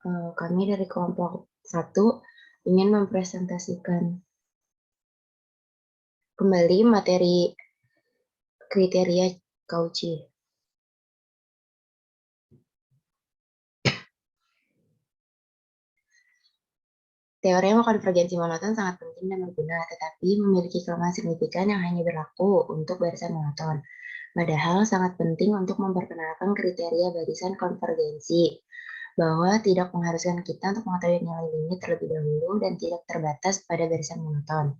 Kami dari kelompok 1 ingin mempresentasikan kembali materi kriteria Cauchy. Teorema konvergensi monoton sangat penting dan berguna, tetapi memiliki kelemahan signifikan yang hanya berlaku untuk barisan monoton. Padahal sangat penting untuk memperkenalkan kriteria barisan konvergensi, bahwa tidak mengharuskan kita untuk mengetahui nilai limit terlebih dahulu dan tidak terbatas pada barisan monoton.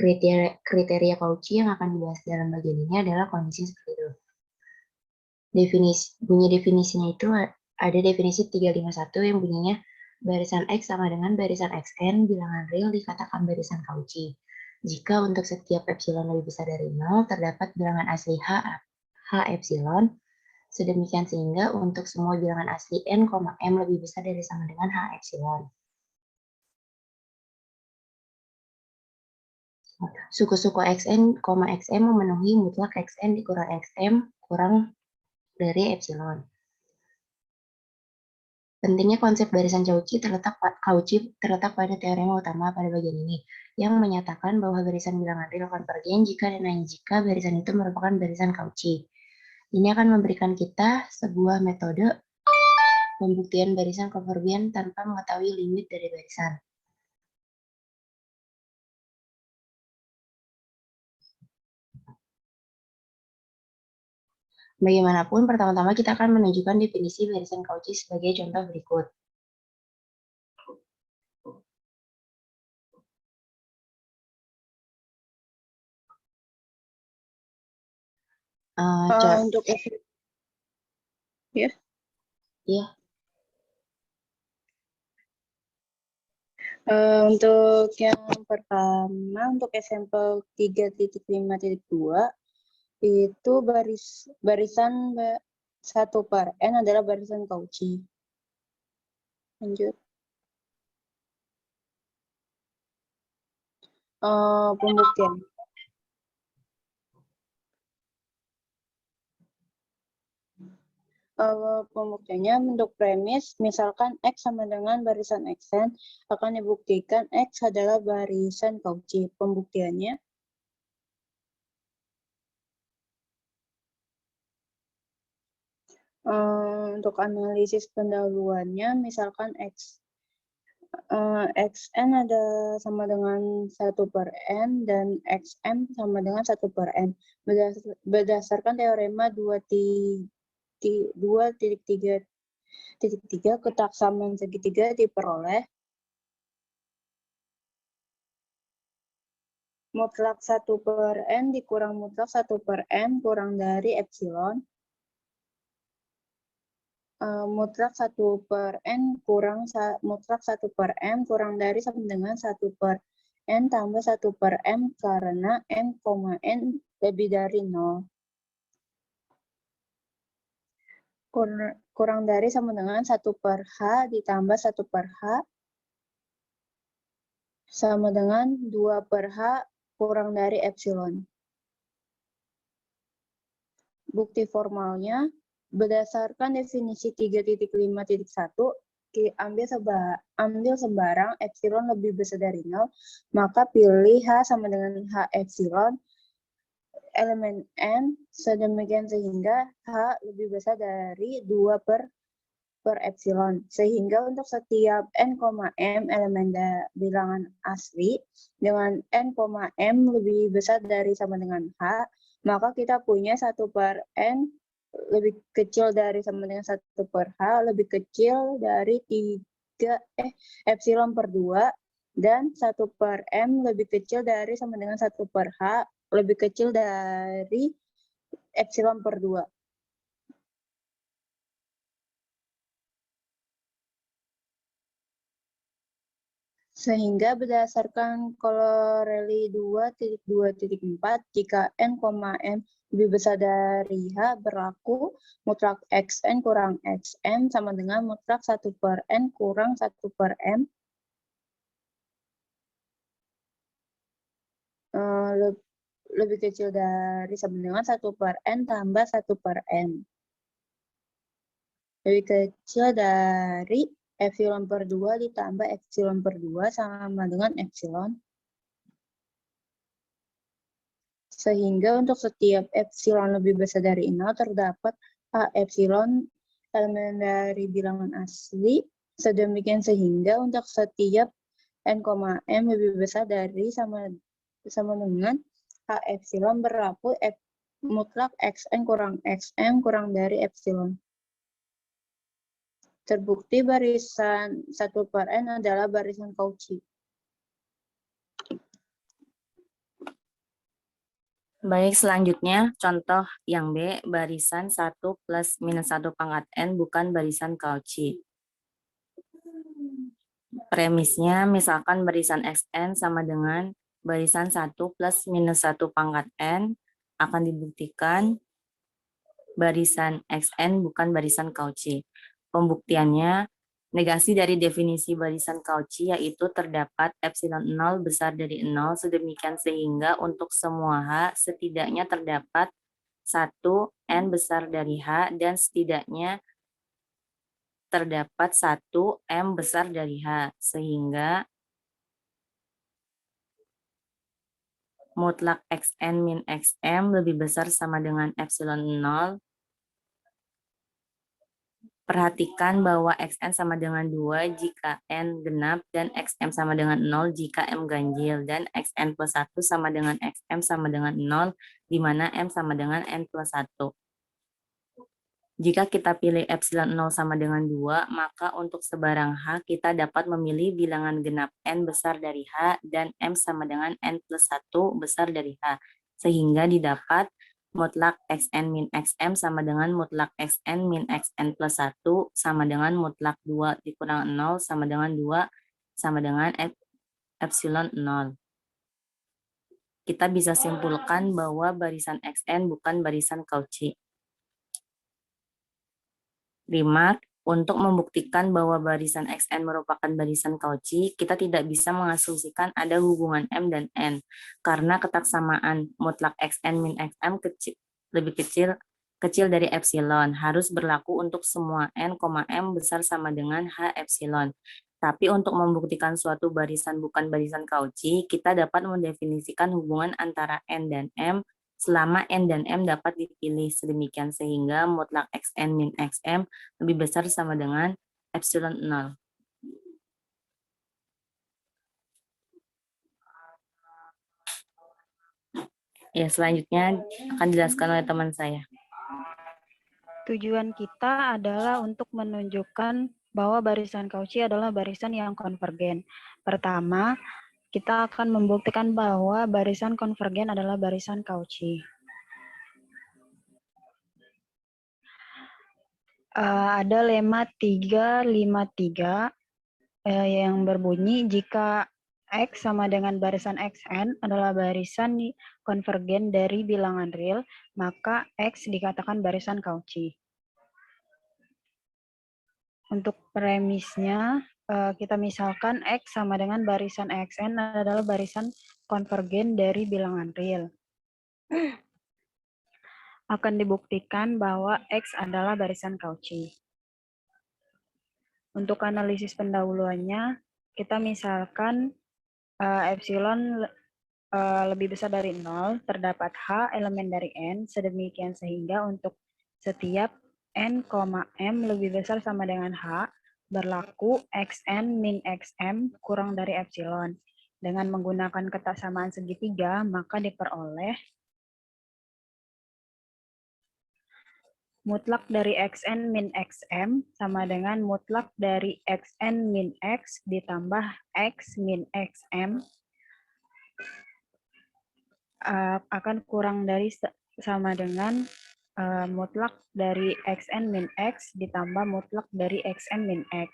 Kriteria Cauchy yang akan dibahas dalam bagian ini adalah kondisi seperti itu. Bunyi definisinya itu ada definisi 351 yang bunyinya barisan X sama dengan barisan XN bilangan real dikatakan barisan Cauchy. Jika untuk setiap epsilon lebih besar dari 0, terdapat bilangan asli H epsilon, sedemikian sehingga untuk semua bilangan asli N, M lebih besar dari sama dengan H epsilon. Suku-suku Xn, Xm memenuhi mutlak Xn dikurang Xm kurang dari epsilon. Pentingnya konsep barisan Cauchy terletak pada teorema utama pada bagian ini, yang menyatakan bahwa barisan bilangan real konvergen jika dan hanya jika barisan itu merupakan barisan Cauchy. Ini akan memberikan kita sebuah metode pembuktian barisan konvergen tanpa mengetahui limit dari barisan. Bagaimanapun, pertama-tama kita akan menunjukkan definisi barisan Cauchy sebagai contoh berikut. Untuk ya. Iya. Untuk yang pertama, untuk sampel 3.5.2 itu barisan 1/n adalah barisan Cauchy. Lanjut. Pembuktian. Pembuktiannya bentuk premis, misalkan X sama dengan barisan Xn, akan dibuktikan X adalah barisan Cauchy. Pembuktiannya, untuk analisis pendahuluannya, misalkan Xn ada sama dengan 1/n dan Xm sama dengan 1/n. Berdasarkan teorema 2.3 ketaksamaan segitiga diperoleh mutlak 1/n dikurang mutlak 1/n kurang dari epsilon, mutlak 1/n kurang mutlak 1/m kurang dari sama dengan 1/n tambah 1/m karena m, n lebih dari 0. Kurang dari sama dengan 1/h ditambah 1/h sama dengan 2/h kurang dari epsilon. Bukti formalnya, berdasarkan definisi 3.5.1, ambil sembarang epsilon lebih besar dari 0, maka pilih H sama dengan H epsilon, elemen N, sedemikian sehingga H lebih besar dari 2/per epsilon. Sehingga untuk setiap N, M elemen bilangan asli dengan N, M lebih besar dari sama dengan H, maka kita punya 1/n lebih kecil dari sama dengan 1/h lebih kecil dari 3 epsilon per 2 dan 1/m lebih kecil dari sama dengan 1/h lebih kecil dari epsilon per 2. Sehingga berdasarkan Colorelli 2.2.4, jika N, M lebih besar dari H, berlaku mutlak Xn kurang Xm sama dengan mutlak 1/n kurang 1/m lebih kecil dari sama dengan 1/n tambah 1/n. Lebih kecil dari epsilon per 2 ditambah epsilon per 2 sama dengan epsilon. Sehingga untuk setiap epsilon lebih besar dari 0 terdapat A epsilon elemen dari bilangan asli. Sedemikian sehingga untuk setiap n, m lebih besar dari sama dengan A epsilon berlaku mutlak xn kurang xm kurang dari epsilon. Terbukti barisan 1 per n adalah barisan Cauchy. Baik, selanjutnya contoh yang B, barisan 1 plus minus 1 pangkat N bukan barisan Cauchy. Premisnya, misalkan barisan Xn sama dengan barisan 1 plus minus 1 pangkat N, akan dibuktikan barisan Xn bukan barisan Cauchy. Pembuktiannya, negasi dari definisi barisan Cauchy yaitu terdapat epsilon 0 besar dari 0 sedemikian sehingga untuk semua H setidaknya terdapat 1 N besar dari H dan setidaknya terdapat 1 M besar dari H sehingga mutlak Xn min Xm lebih besar sama dengan epsilon 0. Perhatikan bahwa Xn sama dengan 2 jika N genap dan Xm sama dengan 0 jika M ganjil dan Xn plus 1 sama dengan Xm sama dengan 0 di mana M sama dengan N plus 1. Jika kita pilih epsilon 0 sama dengan 2, maka untuk sebarang H kita dapat memilih bilangan genap N besar dari H dan M sama dengan N plus 1 besar dari H. Sehingga didapat mutlak Xn min Xm sama dengan mutlak Xn min Xn plus 1 sama dengan mutlak 2 dikurang 0 sama dengan 2 sama dengan epsilon 0. Kita bisa simpulkan bahwa barisan Xn bukan barisan Cauchy. Remark, untuk membuktikan bahwa barisan Xn merupakan barisan Cauchy, kita tidak bisa mengasumsikan ada hubungan M dan N, karena ketaksamaan mutlak Xn min Xm lebih kecil dari epsilon, harus berlaku untuk semua N, M besar sama dengan H epsilon. Tapi untuk membuktikan suatu barisan bukan barisan Cauchy, kita dapat mendefinisikan hubungan antara N dan M selama N dan M dapat dipilih sedemikian sehingga mutlak Xn min Xm lebih besar sama dengan epsilon 0. Ya, selanjutnya akan dijelaskan oleh teman saya. Tujuan kita adalah untuk menunjukkan bahwa barisan Cauchy adalah barisan yang konvergen. Pertama, kita akan membuktikan bahwa barisan konvergen adalah barisan Cauchy. Ada lemma 353 yang berbunyi jika X sama dengan barisan Xn adalah barisan konvergen dari bilangan real, maka X dikatakan barisan Cauchy. Untuk premisnya, kita misalkan X sama dengan barisan Xn adalah barisan konvergen dari bilangan real. Akan dibuktikan bahwa X adalah barisan Cauchy. Untuk analisis pendahuluannya, kita misalkan epsilon lebih besar dari 0, terdapat H elemen dari N, sedemikian sehingga untuk setiap N, M lebih besar sama dengan H, berlaku Xn min Xm kurang dari epsilon. Dengan menggunakan ketaksamaan segitiga, maka diperoleh mutlak dari Xn min Xm sama dengan mutlak dari Xn min X ditambah X min Xm akan kurang dari sama dengan mutlak dari Xn min X ditambah mutlak dari Xm min X.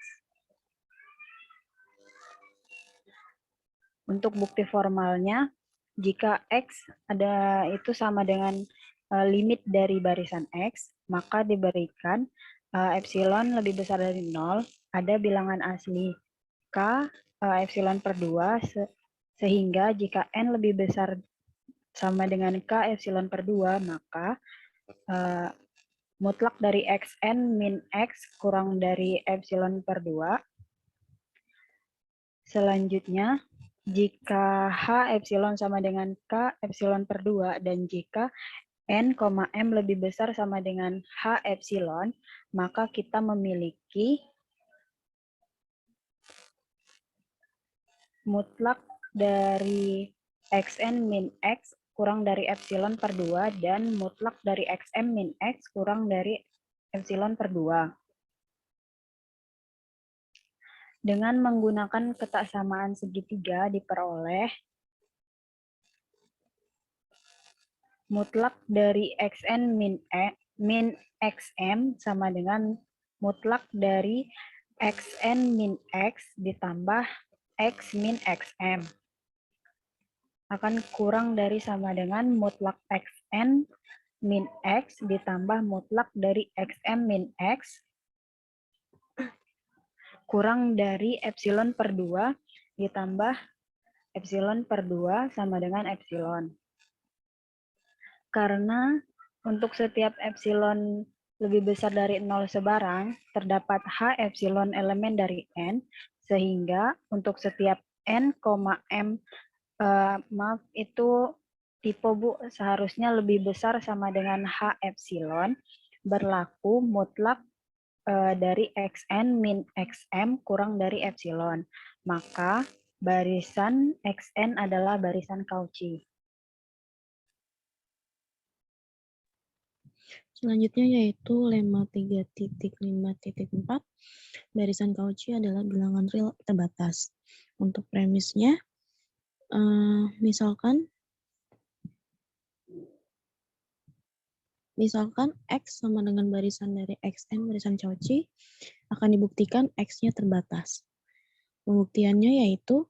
Untuk bukti formalnya, jika X itu sama dengan limit dari barisan X, maka diberikan epsilon lebih besar dari 0, ada bilangan asli K epsilon per 2, sehingga jika N lebih besar sama dengan K epsilon per 2, maka mutlak dari xn min x kurang dari epsilon per 2. Selanjutnya, jika H epsilon sama dengan K epsilon per 2 dan jika N, M lebih besar sama dengan H epsilon, maka kita memiliki mutlak dari Xn min X kurang dari epsilon per 2 dan mutlak dari Xm min X kurang dari epsilon per 2. Dengan menggunakan ketaksamaan segitiga diperoleh mutlak dari Xn min Xm sama dengan mutlak dari Xn min X ditambah X min Xm akan kurang dari sama dengan mutlak Xn min X ditambah mutlak dari Xm min X kurang dari epsilon per 2 ditambah epsilon per 2 sama dengan epsilon. Karena untuk setiap epsilon lebih besar dari 0 sebarang, terdapat H epsilon elemen dari N, sehingga untuk setiap N, M, maaf itu tipe Bu, seharusnya lebih besar sama dengan H epsilon, berlaku mutlak dari Xn min Xm kurang dari epsilon. Maka barisan Xn adalah barisan Cauchy. Selanjutnya yaitu lemma 3.5.4. Barisan Cauchy adalah bilangan real terbatas. Untuk premisnya, misalkan X sama dengan barisan dari Xn, barisan Cauchy, akan dibuktikan X-nya terbatas. Pembuktiannya yaitu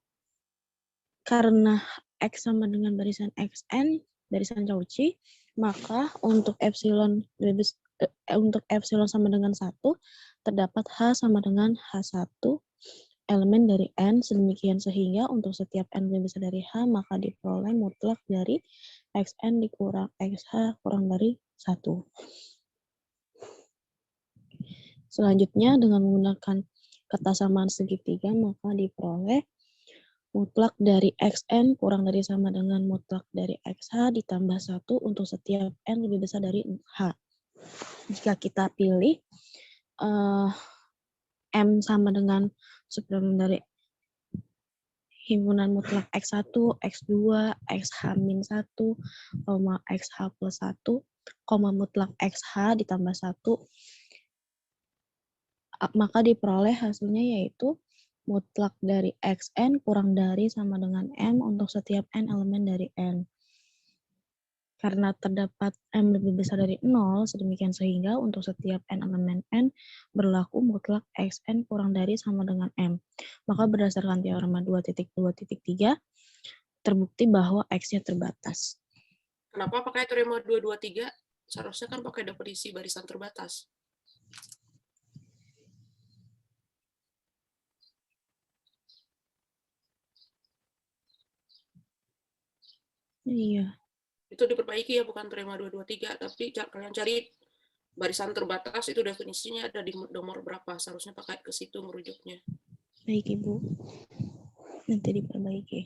karena X sama dengan barisan Xn, barisan Cauchy, maka untuk epsilon sama dengan 1, terdapat H sama dengan H1 elemen dari N, sedemikian sehingga untuk setiap N lebih besar dari H, maka diperoleh mutlak dari Xn dikurang Xh kurang dari 1. Selanjutnya, dengan menggunakan ketaksamaan segitiga, maka diperoleh mutlak dari Xn kurang dari sama dengan mutlak dari Xh ditambah 1 untuk setiap N lebih besar dari H. Jika kita pilih M sama dengan supremum dari himpunan mutlak X1, X2, Xh-1, Xh plus 1, mutlak Xh ditambah 1, maka diperoleh hasilnya yaitu mutlak dari Xn kurang dari sama dengan M untuk setiap N elemen dari N. Karena terdapat M lebih besar dari 0, sedemikian sehingga untuk setiap N elemen N berlaku mutlak Xn kurang dari sama dengan M. Maka berdasarkan teorema 2.2.3, terbukti bahwa X-nya terbatas. Kenapa pakai teorema 223? Seharusnya kan pakai definisi barisan terbatas. Iya. Itu diperbaiki ya, bukan teorema 223, tapi kalian cari barisan terbatas itu definisinya ada di nomor berapa, seharusnya pakai ke situ merujuknya. Baik Ibu, nanti diperbaiki.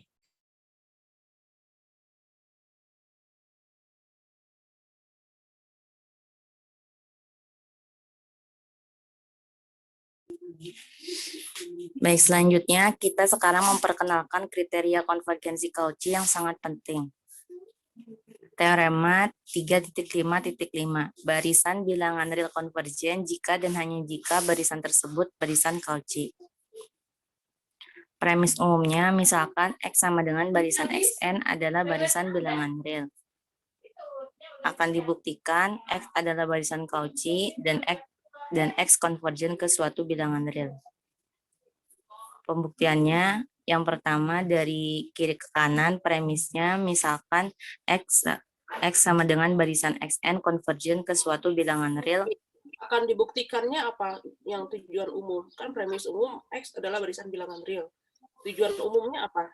Baik, selanjutnya kita sekarang memperkenalkan kriteria konvergensi Cauchy yang sangat penting. Teorema 3.5.5. Barisan bilangan real konvergen jika dan hanya jika barisan tersebut barisan Cauchy. Premis umumnya, misalkan X sama dengan barisan Xn adalah barisan bilangan real. Akan dibuktikan X adalah barisan Cauchy dan X konvergen ke suatu bilangan real. Pembuktiannya, yang pertama dari kiri ke kanan, premisnya misalkan X sama dengan barisan Xn konvergen ke suatu bilangan real. Akan dibuktikannya apa yang tujuan umum? Kan premis umum X adalah barisan bilangan real. Tujuan umumnya apa?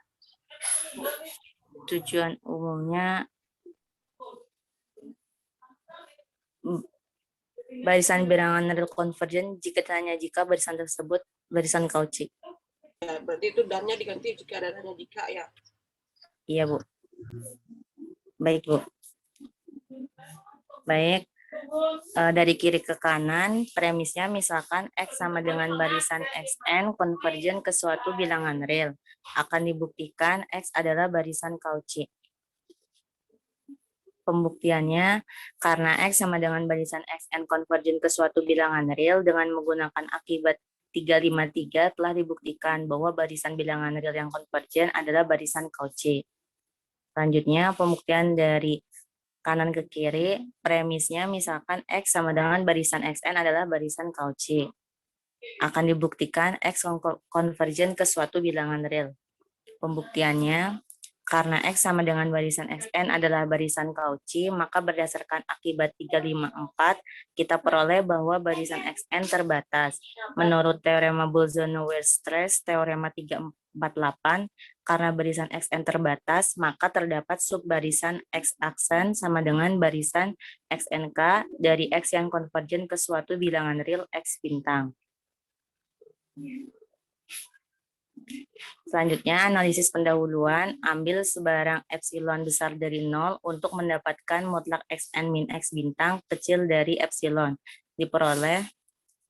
Tujuan umumnya barisan bilangan real konvergen jika dan hanya jika barisan tersebut barisan Cauchy. Ya, berarti itu dannya diganti jika ada dannya jika ya. Iya, Bu. Baik, Bu. Baik. Dari kiri ke kanan, premisnya misalkan X sama dengan barisan Xn konvergen ke suatu bilangan real. Akan dibuktikan X adalah barisan Cauchy. Pembuktiannya, karena X sama dengan barisan Xn konvergen ke suatu bilangan real dengan menggunakan akibat 353 telah dibuktikan bahwa barisan bilangan real yang konvergen adalah barisan Cauchy. Selanjutnya, pembuktian dari kanan ke kiri, premisnya misalkan X sama dengan barisan Xn adalah barisan Cauchy. Akan dibuktikan X konvergen ke suatu bilangan real. Pembuktiannya, karena X sama dengan barisan Xn adalah barisan Cauchy, maka berdasarkan akibat 354, kita peroleh bahwa barisan Xn terbatas. Menurut teorema Bolzano-Weierstrass, teorema 348, karena barisan Xn terbatas, maka terdapat subbarisan X-aksen sama dengan barisan XNK dari X yang konvergen ke suatu bilangan real X bintang. Selanjutnya, analisis pendahuluan, ambil sebarang epsilon besar dari 0 untuk mendapatkan mutlak Xn min X bintang kecil dari epsilon. Diperoleh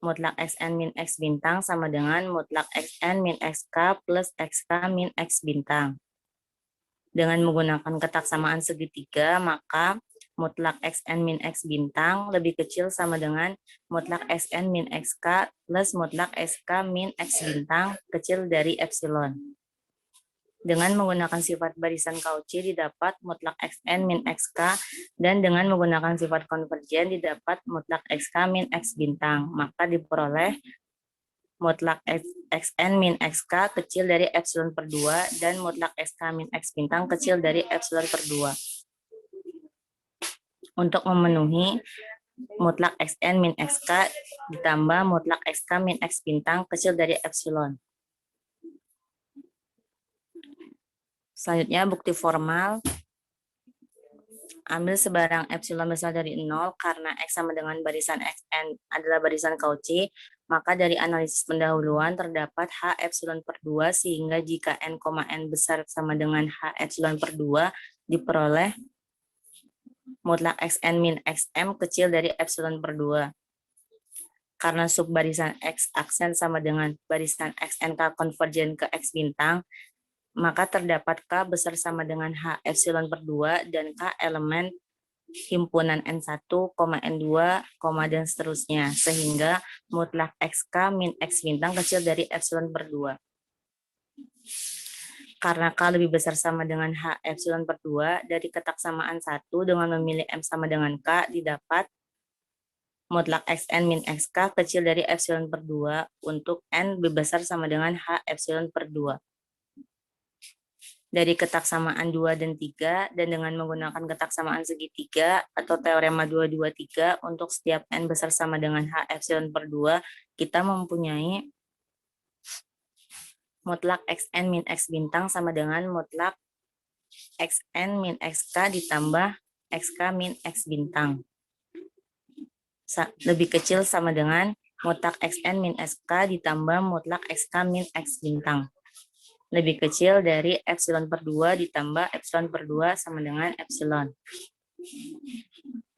mutlak Xn min X bintang sama dengan mutlak Xn min XK plus XK min X bintang. Dengan menggunakan ketaksamaan segitiga, maka mutlak Xn min X bintang lebih kecil sama dengan mutlak Xn min XK plus mutlak XK min X bintang kecil dari epsilon. Dengan menggunakan sifat barisan Cauchy didapat mutlak Xn min XK, dan dengan menggunakan sifat konvergen didapat mutlak XK min X bintang. Maka diperoleh mutlak Xn min XK kecil dari epsilon per 2 dan mutlak XK min X bintang kecil dari epsilon per 2. Untuk memenuhi mutlak Xn min XK ditambah mutlak XK min X bintang kecil dari epsilon. Selanjutnya, bukti formal. Ambil sebarang epsilon besar dari 0 karena X sama dengan barisan Xn adalah barisan Cauchy, maka dari analisis pendahuluan terdapat H epsilon per 2 sehingga jika n, n besar sama dengan H epsilon per 2 diperoleh mutlak Xn min Xm kecil dari epsilon per 2. Karena subbarisan X aksen sama dengan barisan XNK konvergen ke X bintang, maka terdapat K besar sama dengan H epsilon per 2 dan K elemen himpunan N1, N2, dan seterusnya, sehingga mutlak XK min X bintang kecil dari epsilon per 2. Karena K lebih besar sama dengan H epsilon per 2, dari ketaksamaan 1 dengan memilih M sama dengan K didapat mutlak Xn min XK kecil dari epsilon per 2 untuk N lebih besar sama dengan H epsilon per 2. Dari ketaksamaan 2 dan 3 dan dengan menggunakan ketaksamaan segitiga atau teorema 223 untuk setiap N besar sama dengan H epsilon per 2, kita mempunyai mutlak Xn min X bintang sama dengan mutlak Xn min XK ditambah XK min X bintang. Lebih kecil sama dengan mutlak Xn min XK ditambah mutlak XK min X bintang. Lebih kecil dari epsilon per 2 ditambah epsilon per 2 sama dengan epsilon.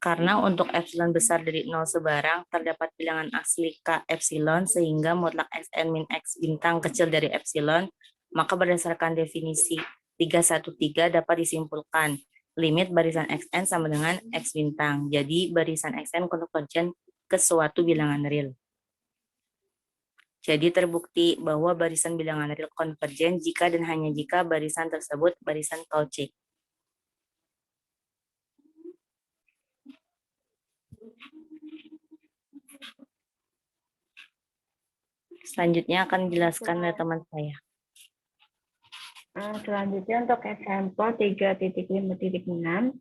Karena untuk epsilon besar dari 0 sebarang, terdapat bilangan asli K epsilon sehingga mutlak Xn min X bintang kecil dari epsilon, maka berdasarkan definisi 313 dapat disimpulkan limit barisan Xn sama dengan X bintang. Jadi barisan Xn konvergen ke suatu bilangan real. Jadi terbukti bahwa barisan bilangan real konvergen jika dan hanya jika barisan tersebut barisan Cauchy. Selanjutnya akan dijelaskan oleh teman saya. Selanjutnya untuk example 3.5.6,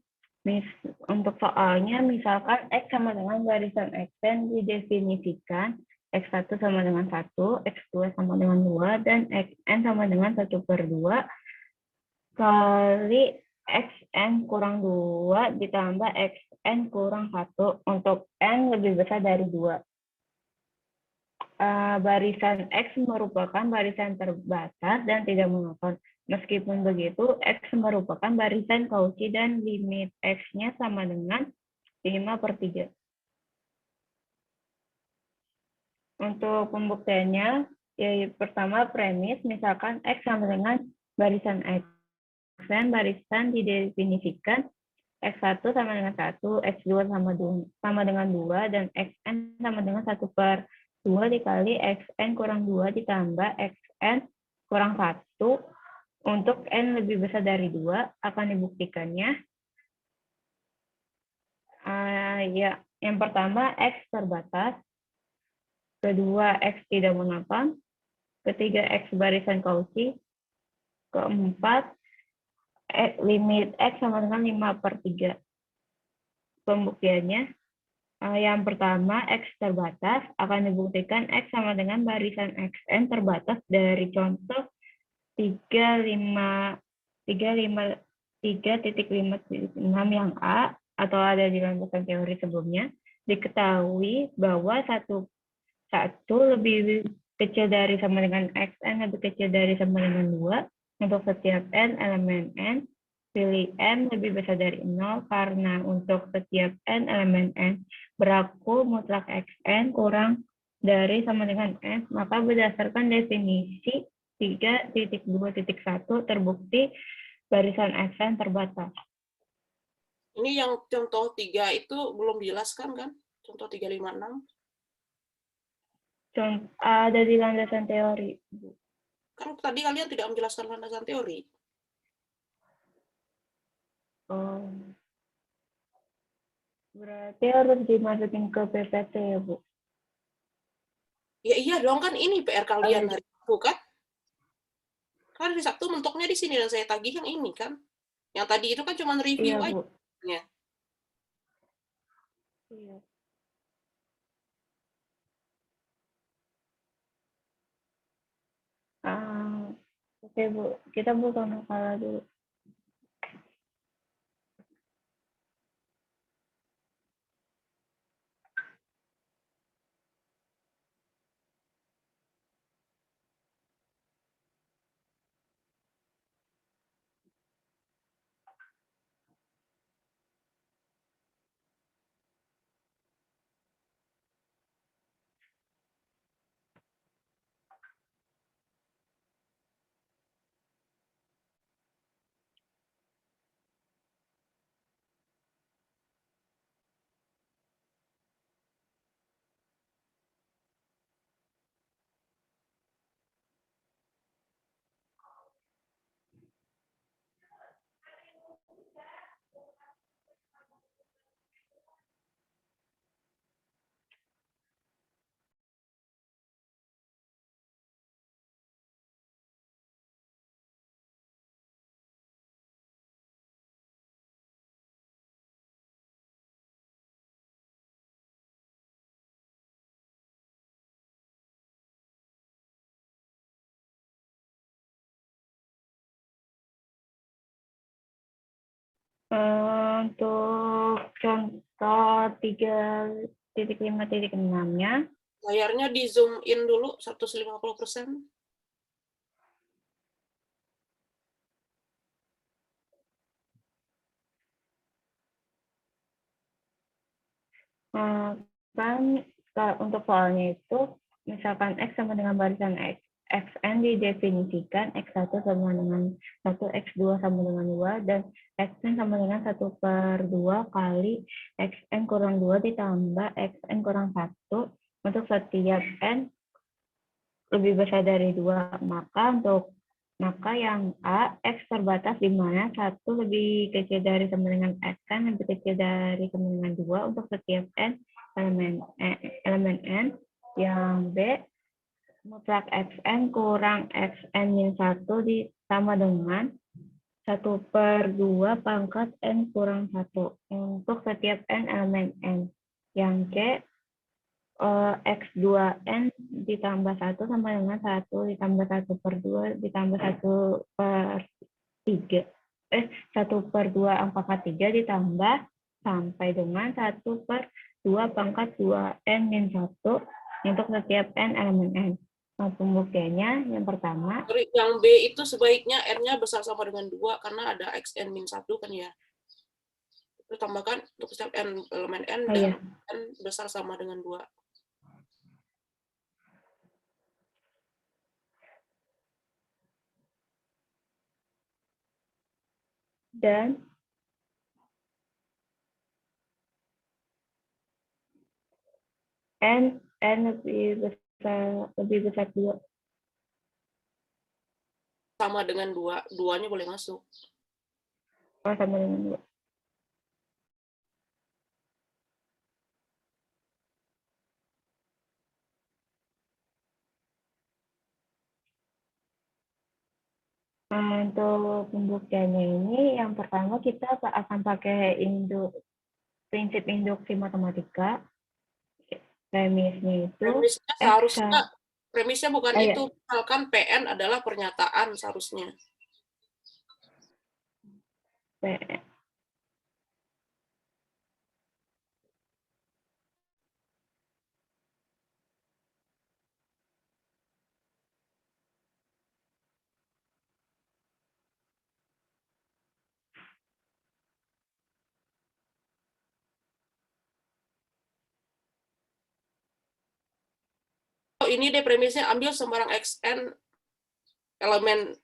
untuk soalnya misalkan X sama dengan barisan Xn didefinisikan X1 sama dengan 1, X2 sama dengan 2, dan Xn sama dengan 1/2 kali xn kurang 2 ditambah xn kurang 1 untuk n lebih besar dari 2. Barisan X merupakan barisan terbatas dan tidak monoton. Meskipun begitu, X merupakan barisan Cauchy dan limit X-nya sama dengan 5/3. Untuk pembuktiannya, yaitu pertama premis, misalkan X sama dengan barisan X. Dan barisan didefinisikan X1 sama dengan 1, X2 sama dengan 2, dan Xn sama dengan 1/2 dikali Xn kurang 2 ditambah Xn kurang 1 untuk N lebih besar dari 2 akan dibuktikannya. Ya, yang pertama X terbatas, kedua X tidak monoton, ketiga X barisan Cauchy, keempat limit X sama dengan 5/3. Pembuktiannya, yang pertama, X terbatas akan dibuktikan X sama dengan barisan Xn terbatas dari contoh 3.5.6 yang A, atau ada di landasan teori sebelumnya. Diketahui bahwa satu lebih kecil dari sama dengan Xn lebih kecil dari sama dengan 2 untuk setiap N elemen N. Pilih N lebih besar dari 0 karena untuk setiap N elemen N berlaku mutlak Xn kurang dari sama dengan N, maka berdasarkan definisi 3.2.1 terbukti barisan Xn terbatas. Ini yang contoh 3 itu belum dijelaskan kan? Contoh 356. Ada di landasan teori. Kan tadi kalian tidak menjelaskan landasan teori. Oh. Berarti harus dimasukin ke PPT ya, Bu? Ya iya dong, kan ini PR kalian hari Sabtu kan? Kan hari Sabtu mentoknya di sini dan saya tagih yang ini kan. Yang tadi itu kan cuma review Iya, aja. Bu. Ya. Iya. Oke, Bu. Kita buka makalah dulu. Untuk contoh 3.5.6-nya, Layarnya di zoom in dulu 150%. kan untuk soalnya itu, misalkan X sama dengan barisan Xn didefinisikan X1 sama dengan 1, X2 sama dengan 2, dan Xn sama dengan 1/2 kali Xn kurang 2 ditambah Xn kurang 1 untuk setiap N lebih besar dari 2. Maka yang A, X terbatas di mana 1 lebih kecil dari sama dengan Xn lebih kecil dari sama dengan 2 untuk setiap N elemen N. Yang B, mutlak Xn kurang Xn min 1 sama dengan 1/2 pangkat N kurang 1 untuk setiap N elemen N. Yang C, X2N ditambah 1 sama dengan 1 ditambah 1/2 ditambah 1/3. 1/2 angka K3 ditambah sampai dengan 1/2 pangkat 2n-1 untuk setiap n elemen n. Nah, pembuktiannya yang pertama, Yang B itu sebaiknya R-nya besar sama dengan 2 karena ada xn-1 kan ya. Itu tambahkan untuk setiap n elemen n oh dan ya, n besar sama dengan 2. dan n lebih besar 2. Sama dengan 2, 2-nya boleh masuk. Oh, sama dengan 2. Untuk pembuktiannya ini, yang pertama kita akan pakai prinsip induksi matematika. Premisnya itu Premisnya X seharusnya, premisnya bukan iya. itu. Misalkan PN adalah pernyataan seharusnya. P- Oh, ini deh premisnya, ambil sembarang xn elemen.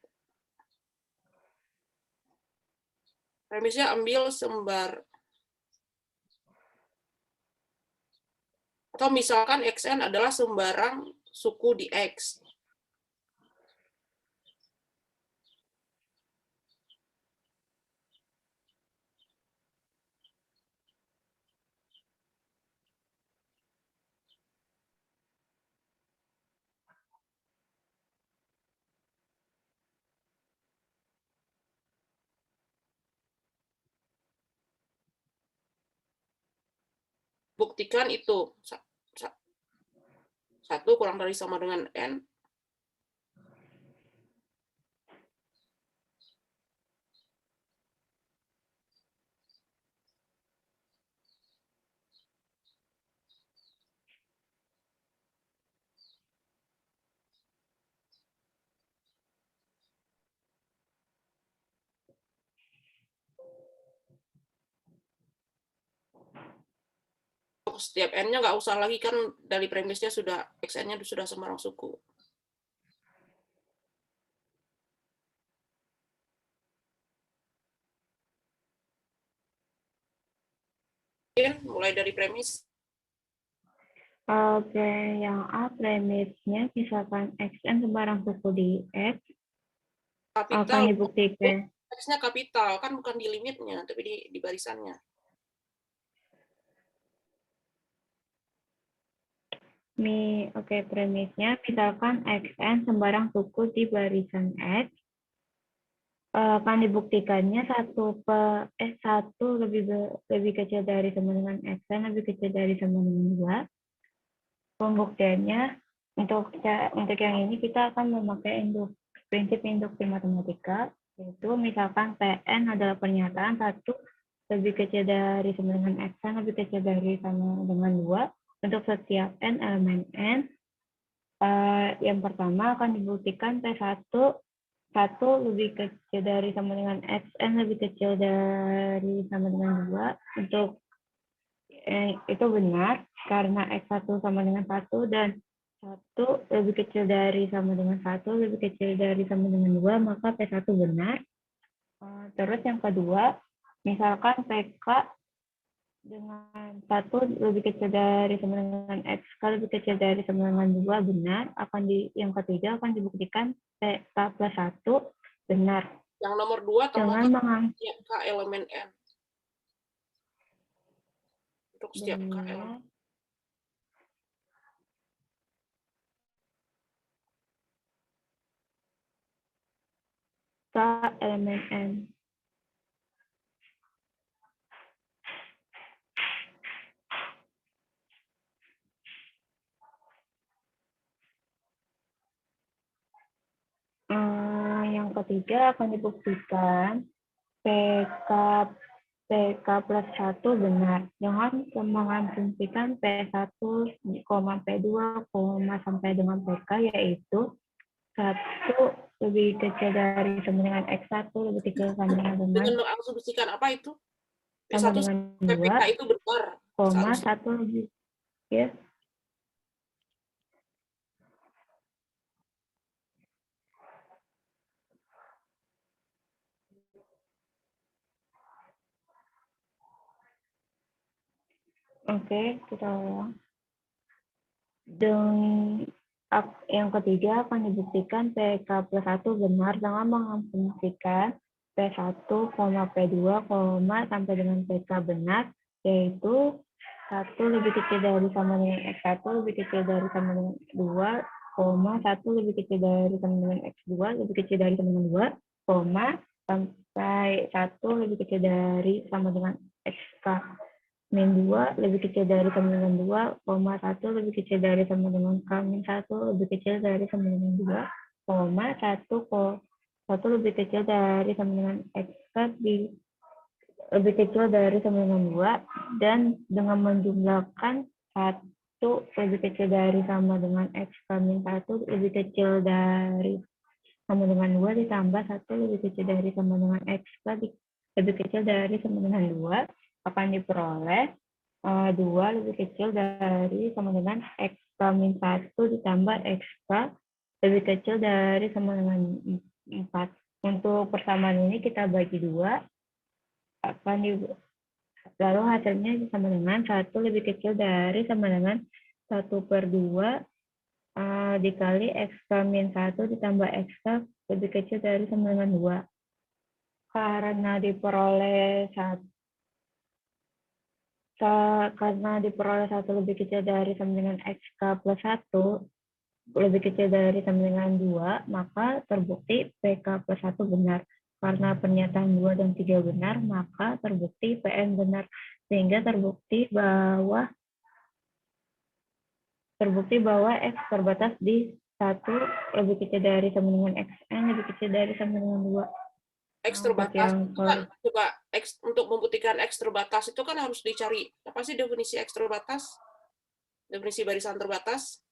Premisnya ambil atau misalkan xn adalah sembarang suku di x. Buktikan itu. 1 kurang dari sama dengan n. Setiap n-nya nggak usah lagi kan dari premisnya sudah xn-nya sudah sembarang suku. Mulai dari premis. Oke, yang A premisnya misalkan xn sembarang suku di X akan Kapital. dibuktikan. X-nya kapital, kan bukan di limitnya, tapi di barisannya. Oke, premisnya misalkan xn sembarang suku di barisan X akan dibuktikannya 1 lebih kecil dari sama dengan xn lebih kecil dari sama dengan 2. Pembuktiannya untuk yang ini kita akan memakai prinsip induksi matematika, yaitu misalkan Pn adalah pernyataan 1 lebih kecil dari sama dengan xn lebih kecil dari sama dengan 2 untuk setiap n elemen n. Yang pertama akan dibuktikan P1 lebih kecil dari sama dengan xn lebih kecil dari sama dengan 2 untuk itu benar karena x1 sama dengan 1 dan 1 lebih kecil dari sama dengan 1 lebih kecil dari sama dengan 2 maka P1 benar. Terus yang kedua, misalkan PK dengan 1 lebih kecil dari sama dengan X lebih kecil dari sama dengan 2 benar, yang ketiga akan dibuktikan PK plus 1 benar. Yang nomor 2 tambahkan K elemen n. Untuk setiap K elemen. K elemen n. Yang ketiga akan dibuktikan PK plus 1 benar. Dengan mengasumsikan P1, P2, sampai dengan PK, yaitu 1 lebih kecil dari sama dengan X1, lebih kecil sama dengan Dengan mengasumsikan apa itu? sama P1 dengan PPK 2, itu benar. koma Seharusnya. 1 lebih, ya. Oke, kita ulang. Yang ketiga akan dibuktikan PK plus 1 benar dengan mengasumsikan P1, P2, sampai dengan PK benar, yaitu 1 lebih kecil dari sama dengan X1, lebih kecil dari sama dengan 2, 1 lebih kecil dari sama dengan X2, lebih kecil dari sama dengan 2, sampai 1 lebih kecil dari sama dengan XK. Min 2 lebih kecil dari sama dengan 2, 1 lebih kecil dari sama dengan K min 1 lebih kecil dari sama dengan 2, 1 lebih kecil dari sama dengan X lebih kecil dari sama dengan 2, dan dengan menjumlahkan 1 lebih kecil dari sama dengan X min 1 lebih kecil dari sama dengan 2 ditambah 1 lebih kecil dari sama dengan X lebih kecil dari sama dengan 2 akan diperoleh 2 lebih kecil dari sama dengan X min 1 ditambah X lebih kecil dari sama dengan 4. Untuk persamaan ini kita bagi 2, lalu hasilnya sama dengan 1 lebih kecil dari sama dengan 1/2 dikali X min 1 ditambah X lebih kecil dari sama dengan 2. Karena diperoleh 1 lebih kecil dari sama dengan XK plus 1 lebih kecil dari sama dengan 2, maka terbukti PK plus 1 benar. Karena pernyataan 2 dan 3 benar, maka terbukti PN benar. Sehingga terbukti bahwa X terbatas di 1 lebih kecil dari sama dengan XN lebih kecil dari sama dengan 2. X terbatas itu kan, coba X untuk membuktikan X terbatas itu kan harus dicari apa sih definisi X terbatas? Definisi barisan terbatas?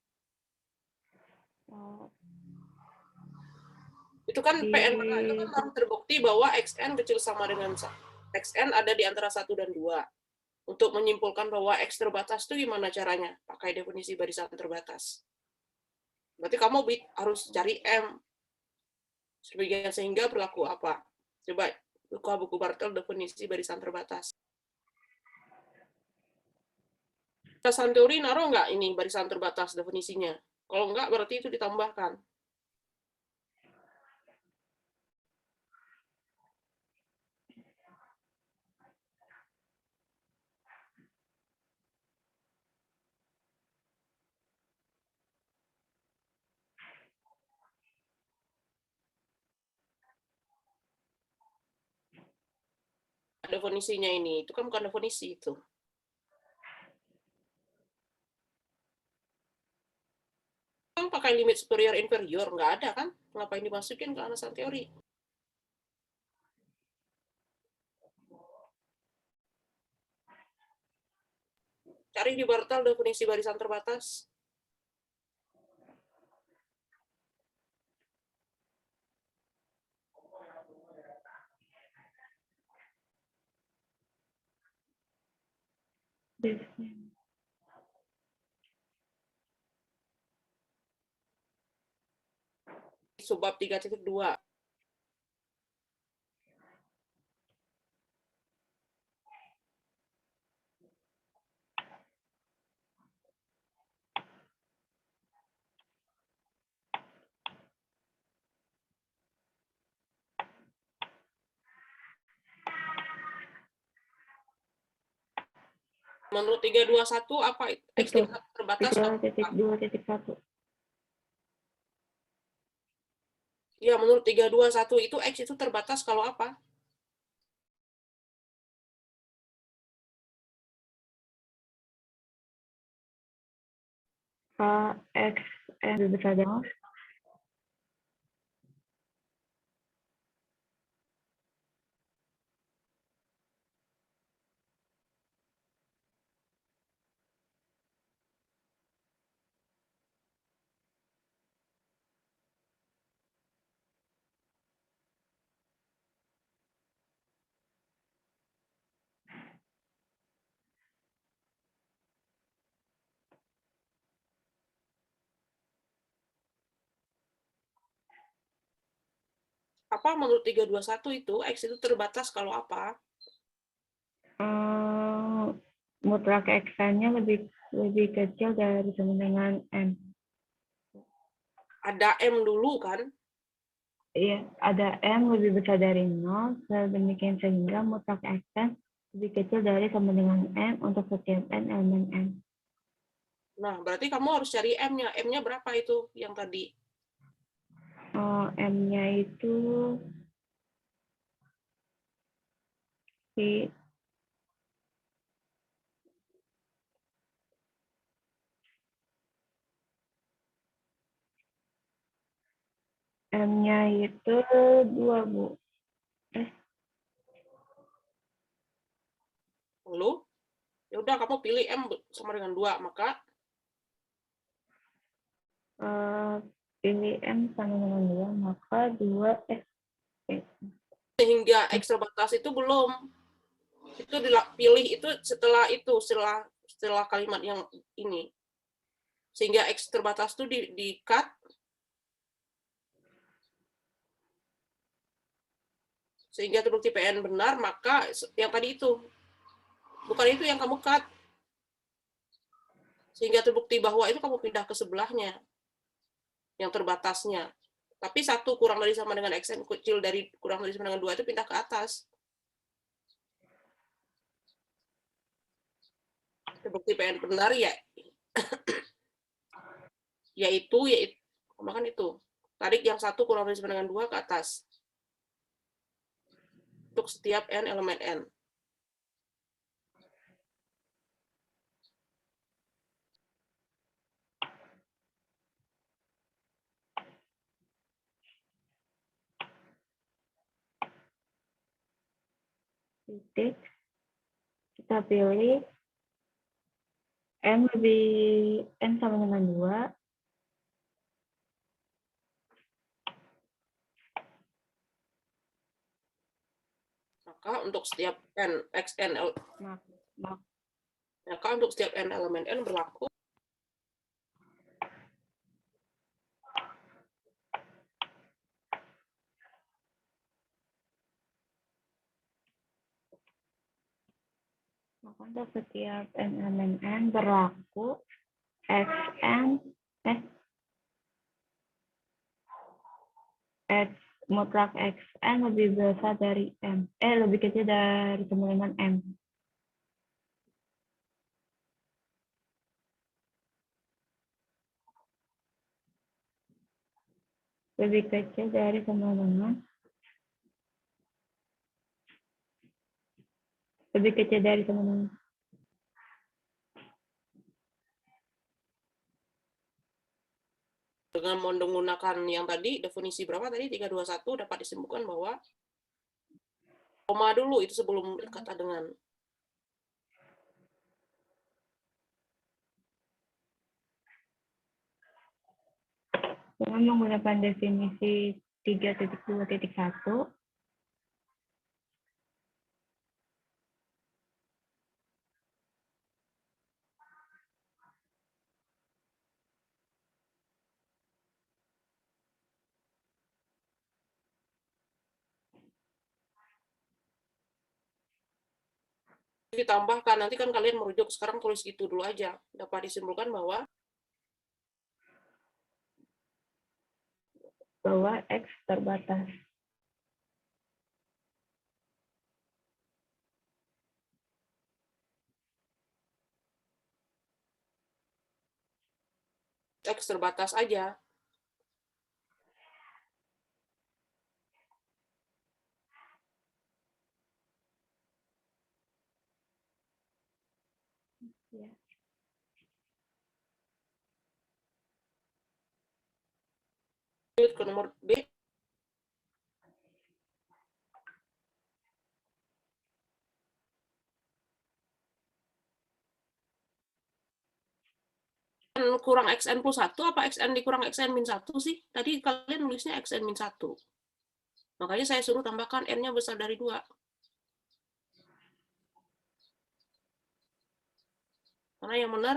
Itu kan PN itu kan harus terbukti bahwa XN kecil sama dengan XN ada di antara 1 dan 2. Untuk menyimpulkan bahwa X terbatas itu gimana caranya? Pakai definisi barisan terbatas. Berarti kamu harus cari M. Sehingga berlaku apa? Coba buka buku Bartel definisi barisan terbatas. Barisan teori naruh nggak ini barisan terbatas definisinya? Kalau nggak berarti itu ditambahkan. Definisinya ini, itu kan bukan definisi itu. Kan pakai limit superior inferior, nggak ada kan? Ngapain dimasukin ke alasan teori? Cari di Bartel definisi barisan terbatas. Subbab 3.2. Menurut 321 apa? X terbatas apa? 3.2.1. Ya, menurut 321 itu X itu terbatas kalau apa? X lebih besar dari apa menurut 321 itu? X itu terbatas kalau apa? Mutlak X-nya lebih kecil dari sama dengan M. Ada M dulu kan? Iya, ada M lebih besar dari 0, sedemikian sehingga mutlak X lebih kecil dari sama dengan M untuk setiap N elemen M. Nah, berarti kamu harus cari M-nya. M-nya berapa itu yang tadi? M-nya itu di M-nya itu 2, Bu. Lalu, ya udah kamu pilih M sama dengan 2, maka Pilih M sama dengan 2, maka 2 sehingga X terbatas itu belum. Itu pilih itu setelah kalimat yang ini. Sehingga X terbatas itu di-cut sehingga terbukti PN benar, maka yang tadi itu bukan itu yang kamu cut. Sehingga terbukti bahwa itu kamu pindah ke sebelahnya yang terbatasnya. Tapi 1 kurang dari sama dengan XN kecil dari kurang dari sama dengan 2 itu pindah ke atas. Terbukti PN benar ya yaitu makan itu. Tarik yang 1 kurang dari sama dengan 2 ke atas. Untuk setiap N elemen N. titik. Kita pilih N sama dengan 2. Maka untuk setiap N, XN, maka untuk setiap N elemen N berlaku Maka untuk setiap N elemen N berlaku XN X mutlak XN lebih besar dari M. Lebih kecil dari sama dengan M. Lebih kecil dari sama dengan lebih kecil dari sama dengan dengan menggunakan yang tadi, definisi berapa tadi? 321 dapat disimpulkan bahwa koma dulu itu sebelum kata dengan. Dengan menggunakan definisi 3.2.1, Ditambahkan, nanti kan kalian merujuk, sekarang tulis gitu dulu aja. Dapat disimpulkan bahwa X terbatas. X terbatas aja. Ya. Ke nomor B. Kurang XN plus 1 apa XN dikurang XN min 1 sih? Tadi kalian nulisnya XN min 1. Makanya saya suruh tambahkan N-nya besar dari 2. Karena yang benar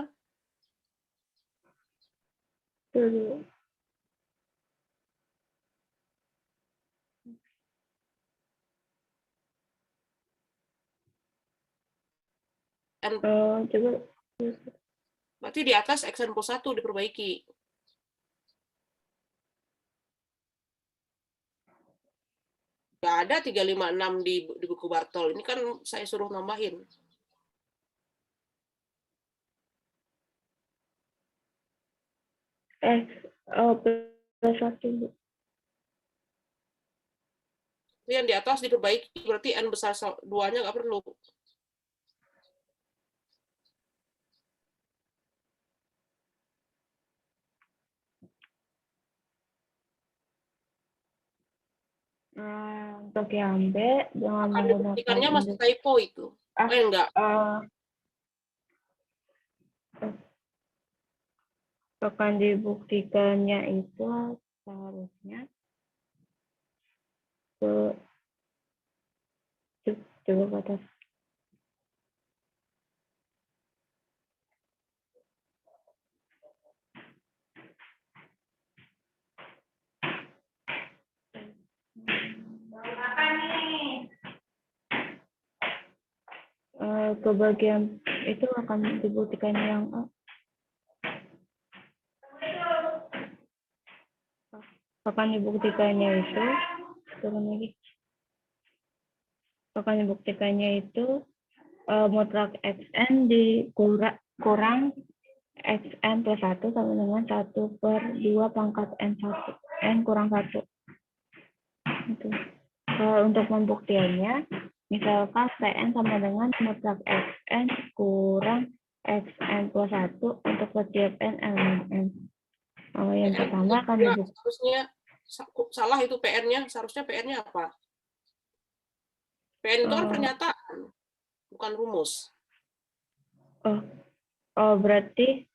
Dulu. N, Coba. berarti di atas XN plus 1 diperbaiki. Nggak ada 356 di buku Bartol. Ini kan saya suruh nambahin. Plus 1. Yang di atas diperbaiki, berarti N besar 2-nya nggak perlu. Untuk yang B, dengan Akan menggunakan dibuktikannya masih typo itu. Enggak. Akan dibuktikannya itu seharusnya coba batas. Ke bagian itu akan dibuktikan yang A. Akan dibuktikannya itu turun lagi. Akan dibuktikannya itu mutlak xn kurang xn plus 1 sama dengan 1/2 pangkat n kurang 1. Itu. Untuk pembuktiannya, misalkan Pn sama dengan mutlak xn kurang xn plus 1 untuk setiap n elemen n. Yang pertama akan dibuktikan. Harusnya salah itu PN-nya, seharusnya PN-nya apa? PN itu kan pernyataan, bukan rumus. Berarti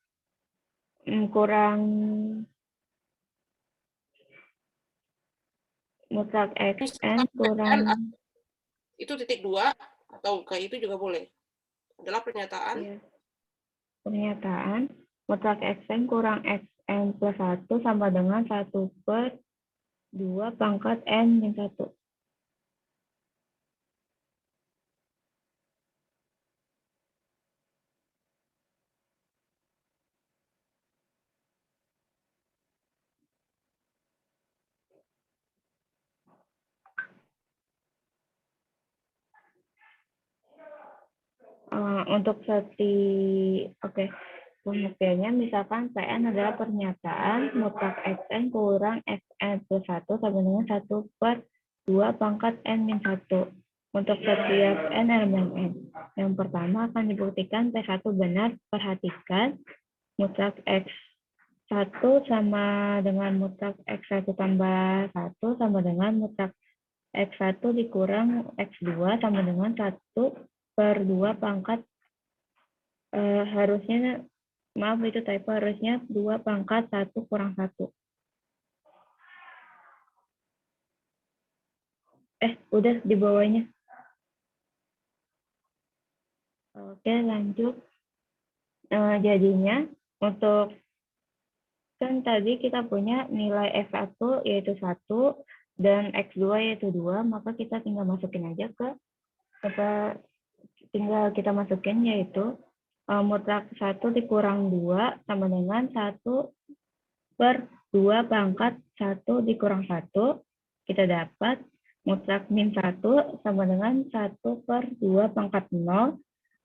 kurang mutlak xn kurang itu titik 2 atau kayak itu juga boleh. Adalah pernyataan. Ya, pernyataan mutlak xn kurang xn plus 1 sama dengan 1/2 pangkat n min 1. Untuk pembuktiannya misalkan Pn adalah pernyataan mutlak xn kurang xn plus 1 sama dengan 1/2 pangkat n min 1 untuk setiap n elemen n. Yang pertama akan dibuktikan P1 benar. Perhatikan mutlak x1 sama dengan mutlak x1 tambah 1 sama dengan mutlak x1 dikurang x2 sama dengan 1/2 pangkat harusnya, maaf itu typo, harusnya 2 pangkat 1 kurang 1. Udah di bawahnya. Oke, lanjut. Jadinya untuk kan tadi kita punya nilai F1 yaitu 1 dan X2 yaitu 2, maka kita tinggal masukin aja tinggal kita masukin yaitu mutlak 1 dikurang 2 sama dengan 1/2 pangkat 1 dikurang 1. Kita dapat mutlak min 1 sama dengan 1/2 pangkat 0,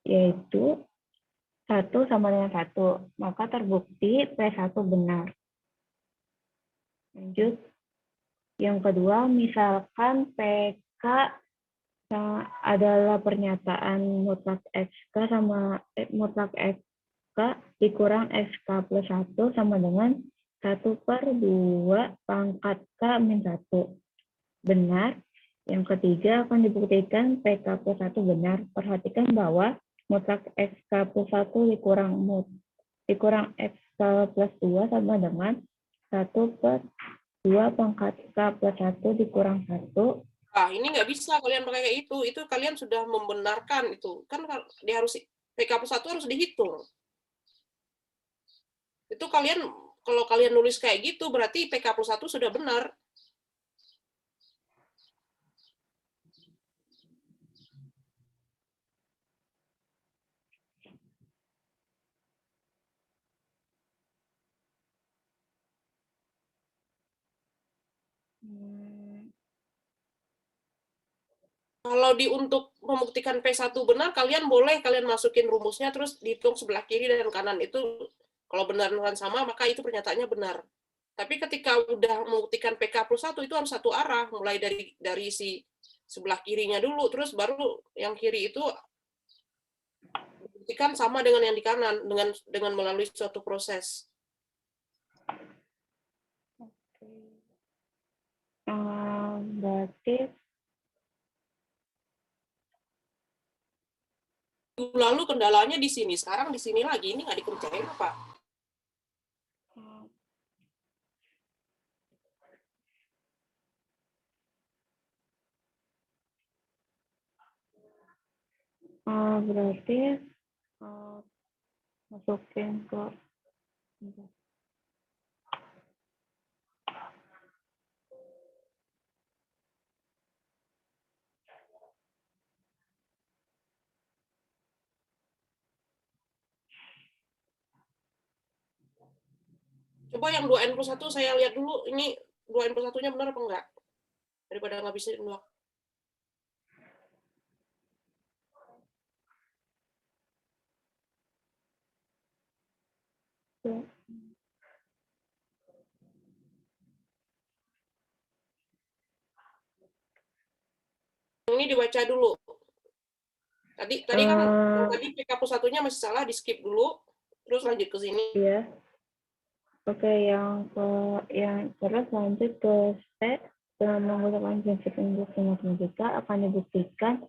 yaitu 1 sama dengan 1. Maka terbukti P1 benar. Lanjut. Yang kedua, misalkan PK adalah pernyataan mutlak XK sama mutlak XK dikurang XK plus 1 sama dengan 1/2 pangkat K min 1. Benar. Yang ketiga akan dibuktikan PK plus 1 benar. Perhatikan bahwa mutlak XK plus 1 dikurang XK plus 2 sama dengan 1/2 pangkat K plus 1 dikurang 1. Ini nggak bisa kalian pakai kayak itu. Itu kalian sudah membenarkan itu. Kan dia harus PK plus 1 harus dihitung. Itu kalian, kalau kalian nulis kayak gitu, berarti PK plus 1 sudah benar. Kalau untuk membuktikan P1 benar, kalian masukin rumusnya, terus dihitung sebelah kiri dan kanan. Itu kalau benar-benar sama, maka itu pernyataannya benar. Tapi ketika udah membuktikan PK plus 1, itu harus satu arah. Mulai dari si sebelah kirinya dulu, terus baru yang kiri itu dibuktikan sama dengan yang di kanan, dengan melalui suatu proses. Berarti Lalu kendalanya di sini, sekarang di sini lagi, ini nggak dikerjain apa? berarti masukin ke Coba yang 2N plus 1 saya lihat dulu, ini 2N plus 1-nya benar apa enggak? Daripada ngabisin waktu. Ini dibaca dulu. Tadi kan tadi PK plus 1-nya masih salah, di skip dulu, terus lanjut ke sini. Iya. Oke, yang terus lanjut ke step dengan menggunakan prinsip induksi matematika akan dibuktikan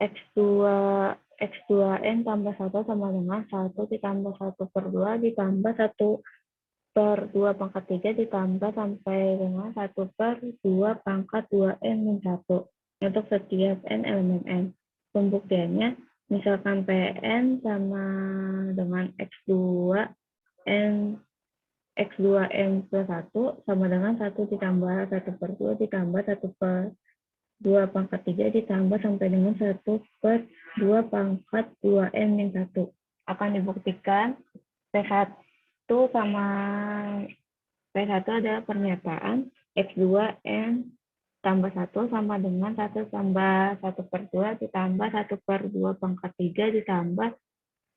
X2N tambah 1 sama dengan 1 ditambah 1/2 ditambah 1/2 pangkat 3 ditambah sampai dengan 1/2 pangkat 2N min 1 untuk setiap N elemen N. Pembuktiannya, misalkan Pn sama dengan X2N plus 1 sama dengan 1 ditambah 1/2 ditambah 1/2 pangkat 3 ditambah sampai dengan 1/2 pangkat 2N min 1. Akan dibuktikan P1 sama P1 adalah pernyataan X2N tambah 1 sama dengan 1 tambah 1/2 ditambah 1/2 pangkat 3 ditambah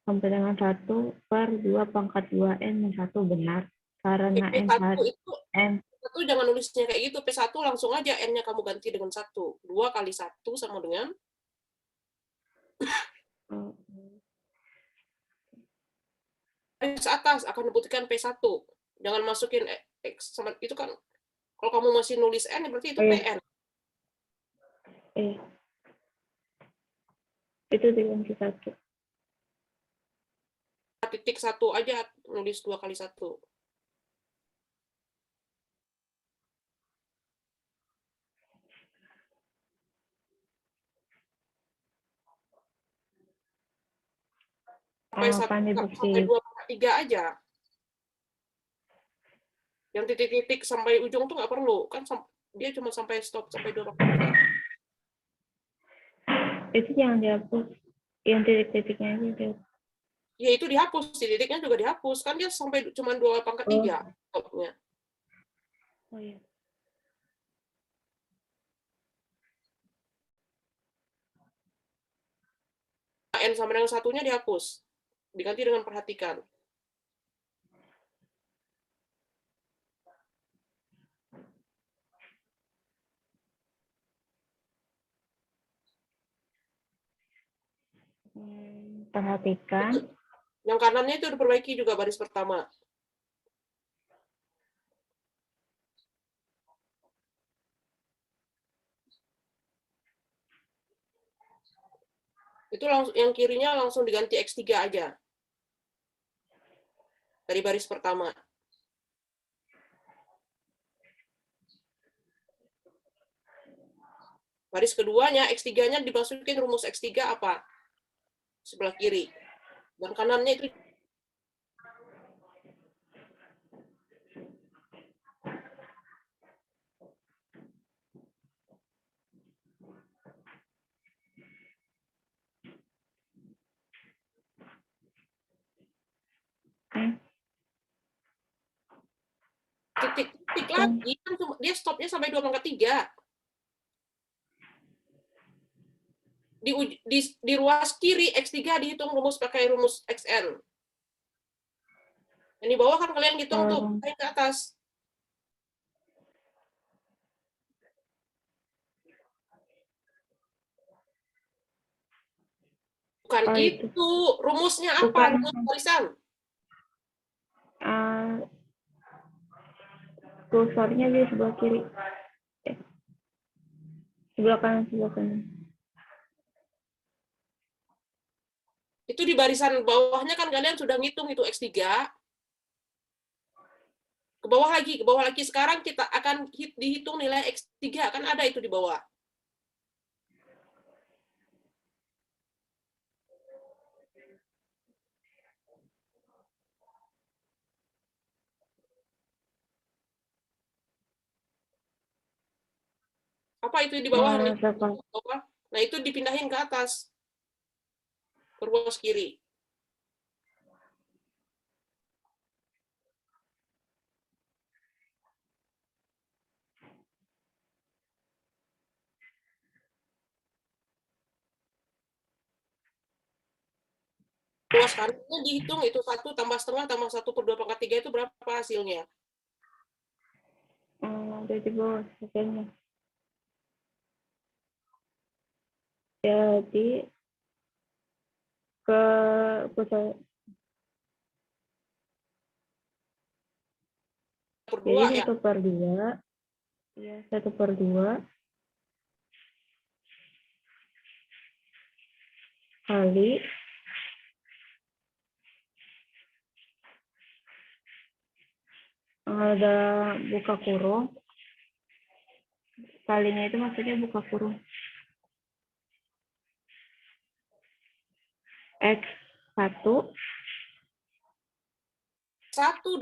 sampai dengan 1/2 pangkat 2N min 1 benar. Karena P1 itu, N P1 jangan nulisnya kayak gitu, P1 langsung aja N-nya kamu ganti dengan 1. 2 kali 1 sama dengan garis atas akan dibuktikan P1. Jangan masukin X sama itu kan. Kalau kamu masih nulis N, berarti itu PN. Itu diganti 1. Titik 1 aja, nulis 2 kali 1. Sampai 2 pangkat 3 aja. Yang titik-titik sampai ujung tuh nggak perlu. Kan dia cuma sampai stop, sampai 2 pangkat 3. Itu jangan dihapus. Yang titik-titiknya itu. Ya itu dihapus, titiknya juga dihapus. Kan dia sampai cuma 2 pangkat 3 stopnya. Oh iya. N sama dengan 1-nya dihapus. Diganti dengan perhatikan. Perhatikan. Yang kanannya itu diperbaiki juga baris pertama. Itu yang kirinya langsung diganti X3 aja. Dari baris pertama. Baris keduanya, X3-nya dimasukin rumus X3 apa? Sebelah kiri. Dan kanannya itu titik-titik lagi, kan dia stopnya sampai 2 pangkat 3. di ruas kiri X3 dihitung rumus pakai rumus XN. Yang di bawah kan kalian hitung tuh, ke atas. Bukan itu, rumusnya apa? Rumus barisan. Kursornya di sebelah kiri. Sebelah kanan, sebelah kanan. Itu di barisan bawahnya kan kalian sudah ngitung itu X3. Ke bawah lagi. Sekarang kita akan dihitung nilai X3, kan ada itu di bawah. Apa itu di bawah? Nah, itu dipindahin ke atas. Ke ruas kiri. Ruas kanannya dihitung itu 1 tambah setengah tambah 1 per 2 pangkat 3 itu berapa hasilnya? Ada di bawah hasilnya. Jadi ke pusat. Jadi 1/2. Ya, 1/2 kali ada buka kurung, kalinya itu maksudnya buka kurung X1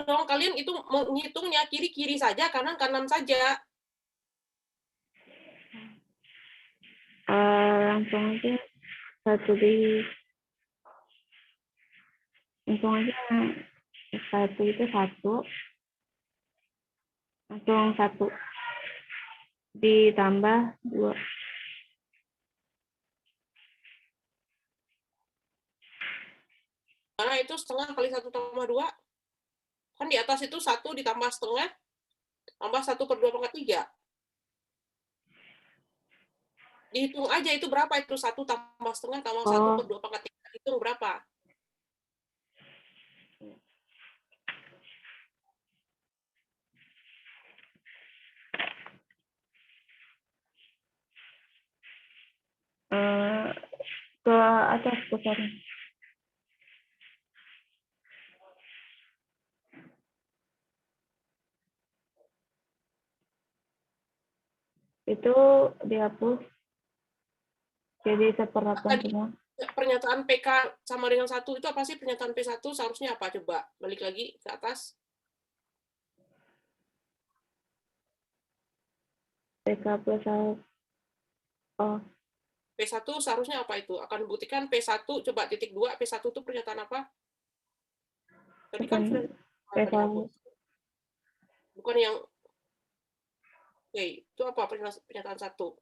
dong, kalian itu menghitungnya kiri-kiri saja, kanan-kanan saja. Langsung aja langsung aja 1 itu 1 langsung 1 ditambah 2. Nah, itu setengah kali 1 tambah 2. Kan di atas itu 1 ditambah setengah, tambah 1 per 2 pangkat 3. Dihitung aja itu berapa itu 1 tambah setengah tambah 1 per 2 pangkat 3. Hitung berapa? Ke atas pusarnya. Itu dihapus jadi 1/8 semua. Pernyataan PK sama dengan 1 itu apa sih? Pernyataan P1 seharusnya apa? Coba balik lagi ke atas. PK plus 1. Oh. P1 seharusnya apa itu? Akan buktikan P1, coba titik 2, P1 itu pernyataan apa? Tadi kan sudah P1. Bukan yang oke, itu apa pernyataan 1?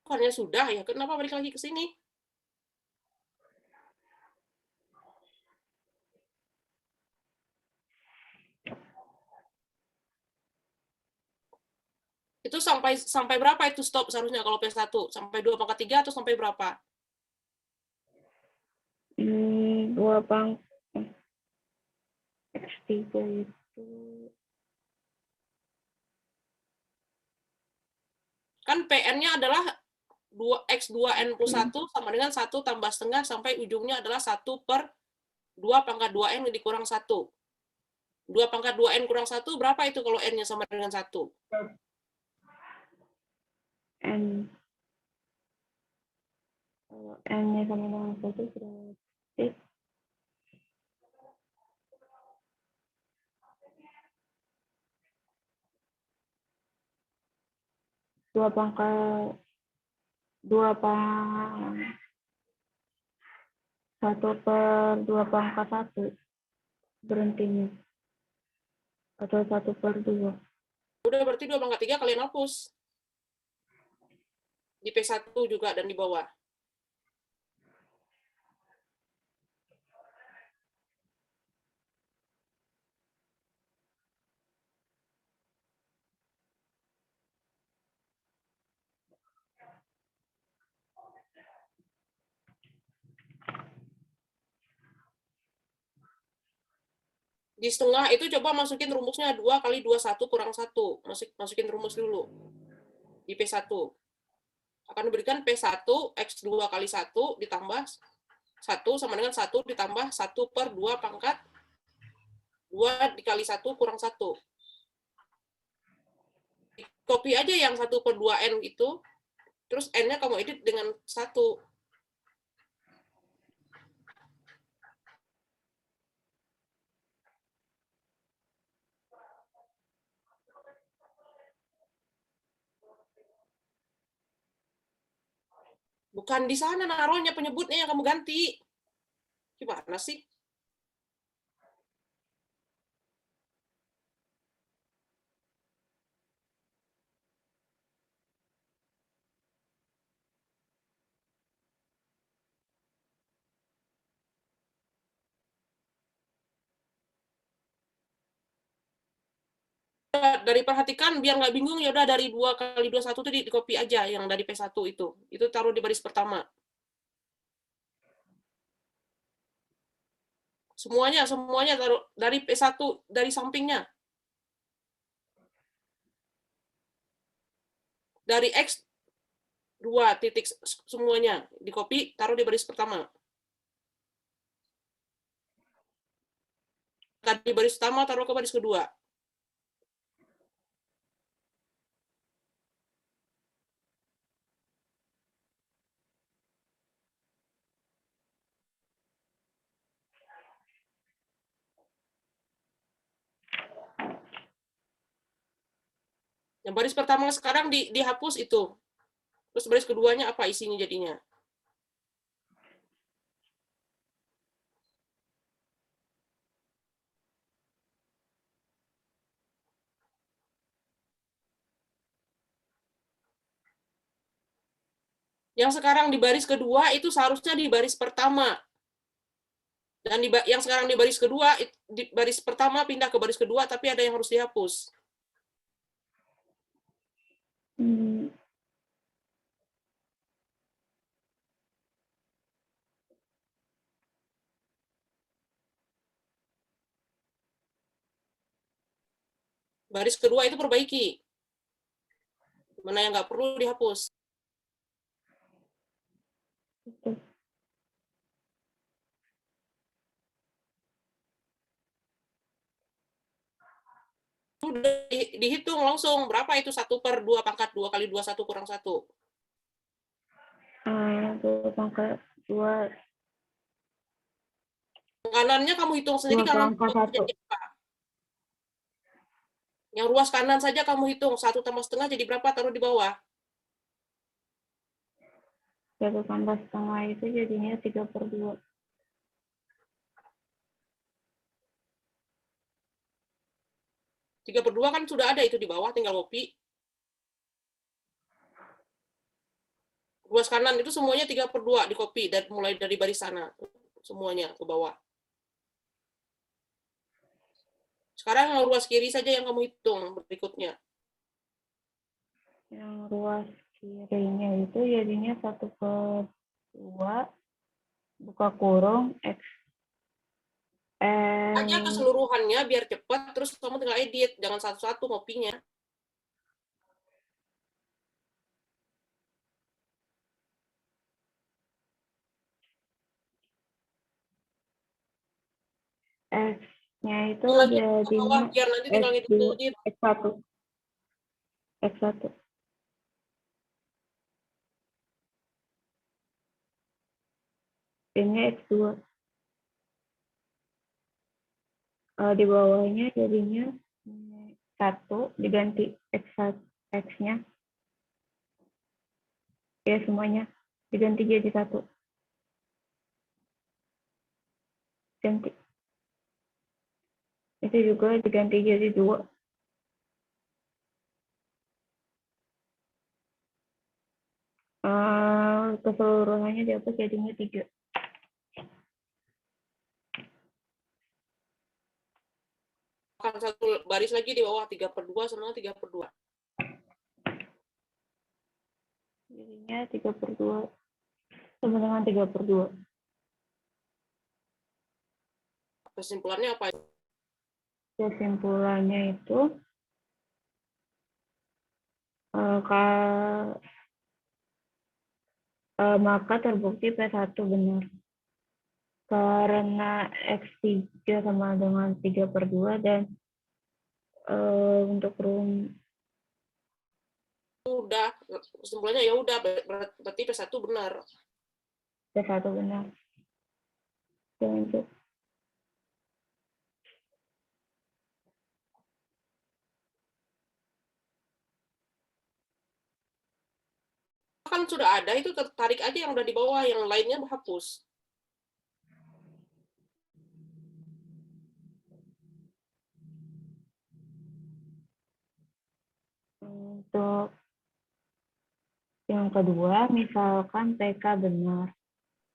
Bukannya sudah ya, kenapa balik lagi ke sini? Itu sampai berapa itu stop seharusnya kalau P1? Sampai 2 pangkat 3 atau sampai berapa? 2 pangkat X3 itu Kan PN-nya adalah 2X2N plus 1 sama dengan 1 tambah setengah sampai ujungnya adalah 1 per 2 pangkat 2N dikurang 1. 2 pangkat 2N kurang 1 berapa itu kalau N-nya sama dengan 1? N. Kalau N-nya sama dengan 1 berarti 2 pangkat 1 per 2 pangkat 1 berhentinya. Atau 1/2. Udah berarti 2 pangkat 3 kalian hapus. Di P1 juga dan di bawah. Di setengah itu coba masukin rumusnya 2 kali 21 kurang 1. Masukin rumus dulu. Di P1. Akan diberikan P1 X2 kali 1 ditambah 1 sama dengan 1 ditambah 1 per 2 pangkat 2 dikali 1 kurang 1. Copy aja yang 1 per 2N itu. Terus N-nya kamu edit dengan 1. Bukan di sana naruhnya, penyebutnya yang kamu ganti. Gimana sih? Dari perhatikan biar nggak bingung, ya udah dari 2 kali 21 itu di copy aja yang dari P1 itu. Itu taruh di baris pertama. Semuanya taruh dari P1 dari sampingnya. Dari X 2 titik semuanya di copy taruh di baris pertama. Tadi baris pertama taruh ke baris kedua. Yang baris pertama sekarang dihapus itu. Terus baris keduanya apa isinya jadinya? Yang sekarang di baris kedua itu seharusnya di baris pertama. Dan yang sekarang di baris kedua, di baris pertama pindah ke baris kedua, tapi ada yang harus dihapus. Baris kedua itu perbaiki. Mana yang nggak perlu dihapus. Sudah dihitung langsung. Berapa itu 1 per 2 pangkat 2 kali 21 kurang 1? 2 pangkat 2. Kanannya kamu hitung sendiri, 2 kanan pangkat 1. jadi apa? Yang ruas kanan saja kamu hitung, 1 tambah setengah jadi berapa? Taruh di bawah. 1 tambah setengah itu jadinya 3 per 2. 3 per 2 kan sudah ada itu di bawah, tinggal copy. Ruas kanan itu semuanya 3 per 2 di copy, dan mulai dari baris sana. Semuanya ke bawah. Sekarang ruas kiri saja yang kamu hitung berikutnya. Yang ruas kirinya itu jadinya 1 per 2 buka kurung X Aja keseluruhannya biar cepat, terus kamu tinggal edit, jangan satu-satu kopinya. X-nya itu Lagi ke bawah, jadinya biar nanti tinggal edit. X1. X1. Ini X2. Di bawahnya jadinya 1 diganti X-nya. Ya, semuanya diganti jadi 1. Ganti. Itu juga diganti jadi 2. keseluruhannya dihapus jadinya 3. Akan satu baris lagi di bawah 3/2 sama 3/2. Jadinya 3/2 sama dengan 3/2. Kesimpulannya apa? Kesimpulannya itu maka terbukti P1 benar. Karena X3 sama dengan 3/2 dan untuk Udah, kesimpulannya ya udah, berarti P1 benar. P1 benar. Lanjut. Kan sudah ada, itu tertarik aja yang udah di bawah, yang lainnya hapus. Untuk yang kedua, misalkan PK benar.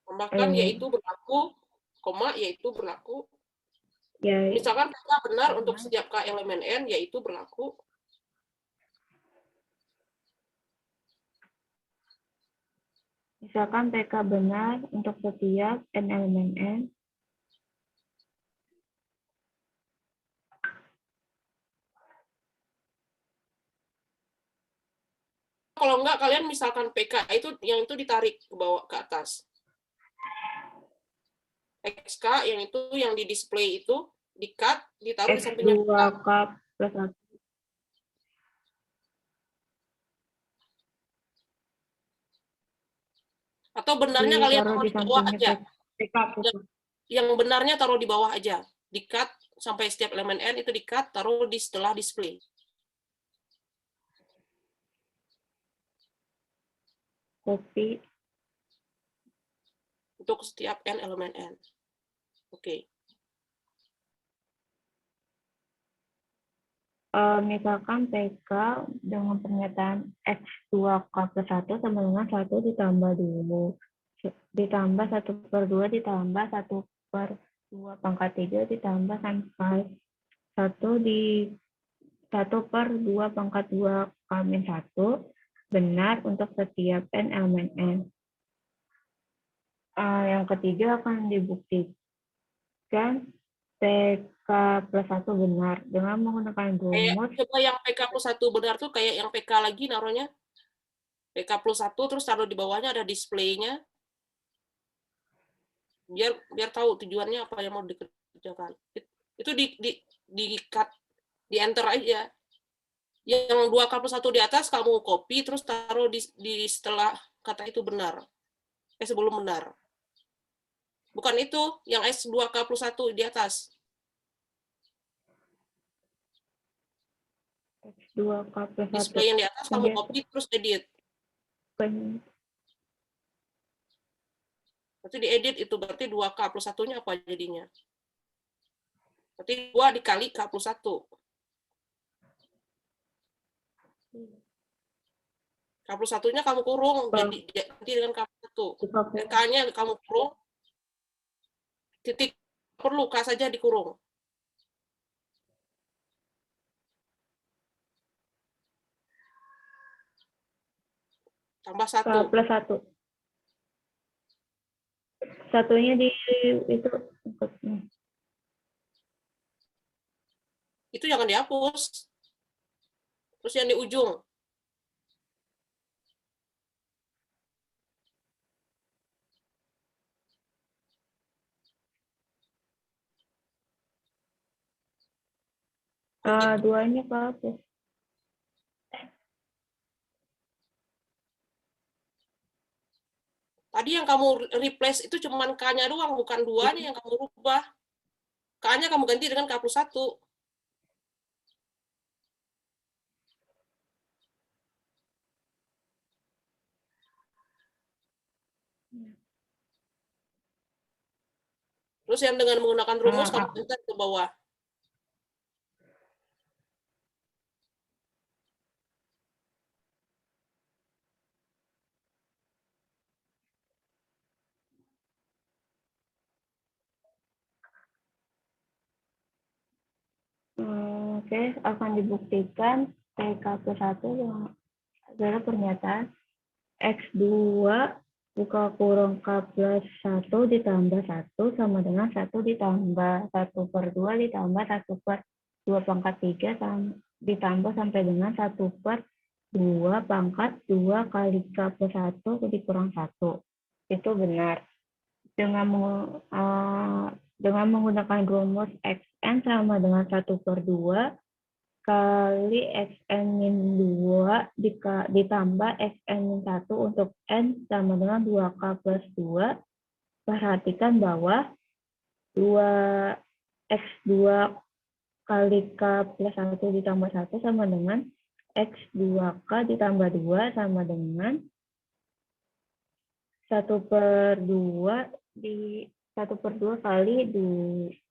Tambahkan yaitu berlaku, koma yaitu berlaku. Ya, Misalkan PK benar untuk setiap K elemen N, yaitu berlaku. misalkan PK benar untuk setiap N elemen N. Kalau enggak, kalian misalkan PK itu yang itu ditarik ke bawah ke atas. XK yang itu yang di display itu di-cut, ditaruh di sampingnya PK. X2K plus 1. Atau benarnya kalian Ditaruh taruh di di bawah sampingnya aja. PK plus 1. Yang benarnya taruh di bawah aja. Di-cut sampai setiap elemen N itu di-cut, taruh di setelah display. Copy. Untuk setiap N elemen N. Oke. Misalkan PK dengan pernyataan X2K plus 1 sama dengan 1 ditambah dulu. Ditambah 1/2 ditambah 1/2 pangkat 3 ditambah sampai 1/2 pangkat 2 K-1 benar untuk setiap N elemen N. Yang ketiga akan dibuktikan PK plus 1 benar dengan menggunakan rumus. Coba yang PK plus 1 benar tuh kayak yang PK lagi naruhnya. PK plus 1 terus taruh di bawahnya ada display-nya. Biar tahu tujuannya apa yang mau dikerjakan. Itu di cut, di enter aja. Yang 2K plus 1 di atas kamu copy terus taruh di setelah kata itu benar. Sebelum benar. Bukan itu, yang S2K plus 1 di atas. 2K plus 1. Display yang di atas kamu copy terus edit. Berarti diedit itu berarti 2K plus 1-nya apa jadinya? Berarti 2 dikali K plus 1. K plus 1-nya kamu kurung, jadi ganti dengan K plus 1. Dan K-nya kamu kurung, titik perlu K saja dikurung. Tambah 1. K plus 1. Satunya di itu. Itu jangan dihapus. Terus yang di ujung. Duanya kehapus. Tadi yang kamu replace itu cuma K-nya doang, bukan 2-nya yang kamu rubah. K-nya kamu ganti dengan K plus 1. Terus yang dengan menggunakan rumus kamu enter ke bawah. Oke, akan dibuktikan PK plus 1 yang adalah pernyataan X2 buka kurung K plus 1 ditambah 1 sama dengan 1 ditambah 1/2 ditambah 1/2 pangkat 3 ditambah sampai dengan 1/2 pangkat 2 kali K plus 1 dikurang 1. Itu benar. Dengan menggunakan rumus Xn sama dengan 1/2 kali Xn min 2 ditambah Xn min 1 untuk N sama dengan 2K plus 2. Perhatikan bahwa 2X2 kali K plus 1 ditambah 1 sama dengan X2K ditambah 2 sama dengan 1/2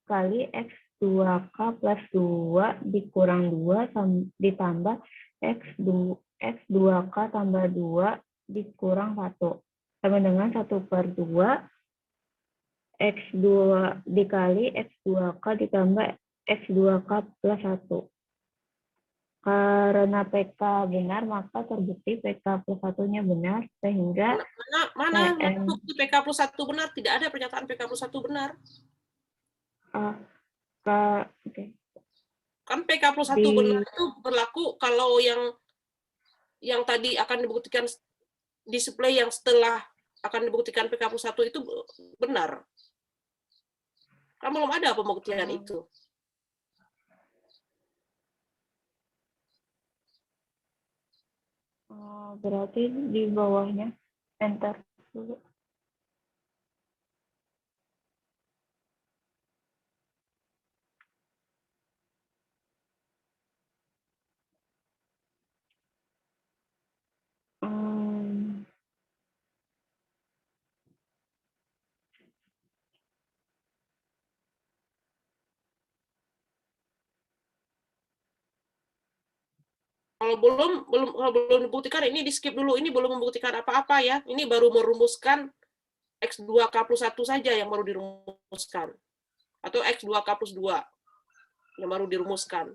kali X2K plus 2 dikurang 2 ditambah X2K tambah 2 dikurang 1 sama dengan 1/2 X2 dikali X2K ditambah X2K plus 1. Karena PK benar, maka terbukti PK plus 1-nya benar, sehingga Mana bukti PK plus 1 benar? Tidak ada pernyataan PK plus 1 benar. Kan PK plus 1 benar itu berlaku kalau yang tadi akan dibuktikan display yang setelah akan dibuktikan PK plus 1 itu benar. Kan belum ada pembuktian itu. Berarti di bawahnya enter dulu. Kalau belum dibuktikan, ini di skip dulu. Ini belum membuktikan apa-apa ya. Ini baru merumuskan X2K plus 1 saja yang baru dirumuskan. Atau X2K plus 2 yang baru dirumuskan.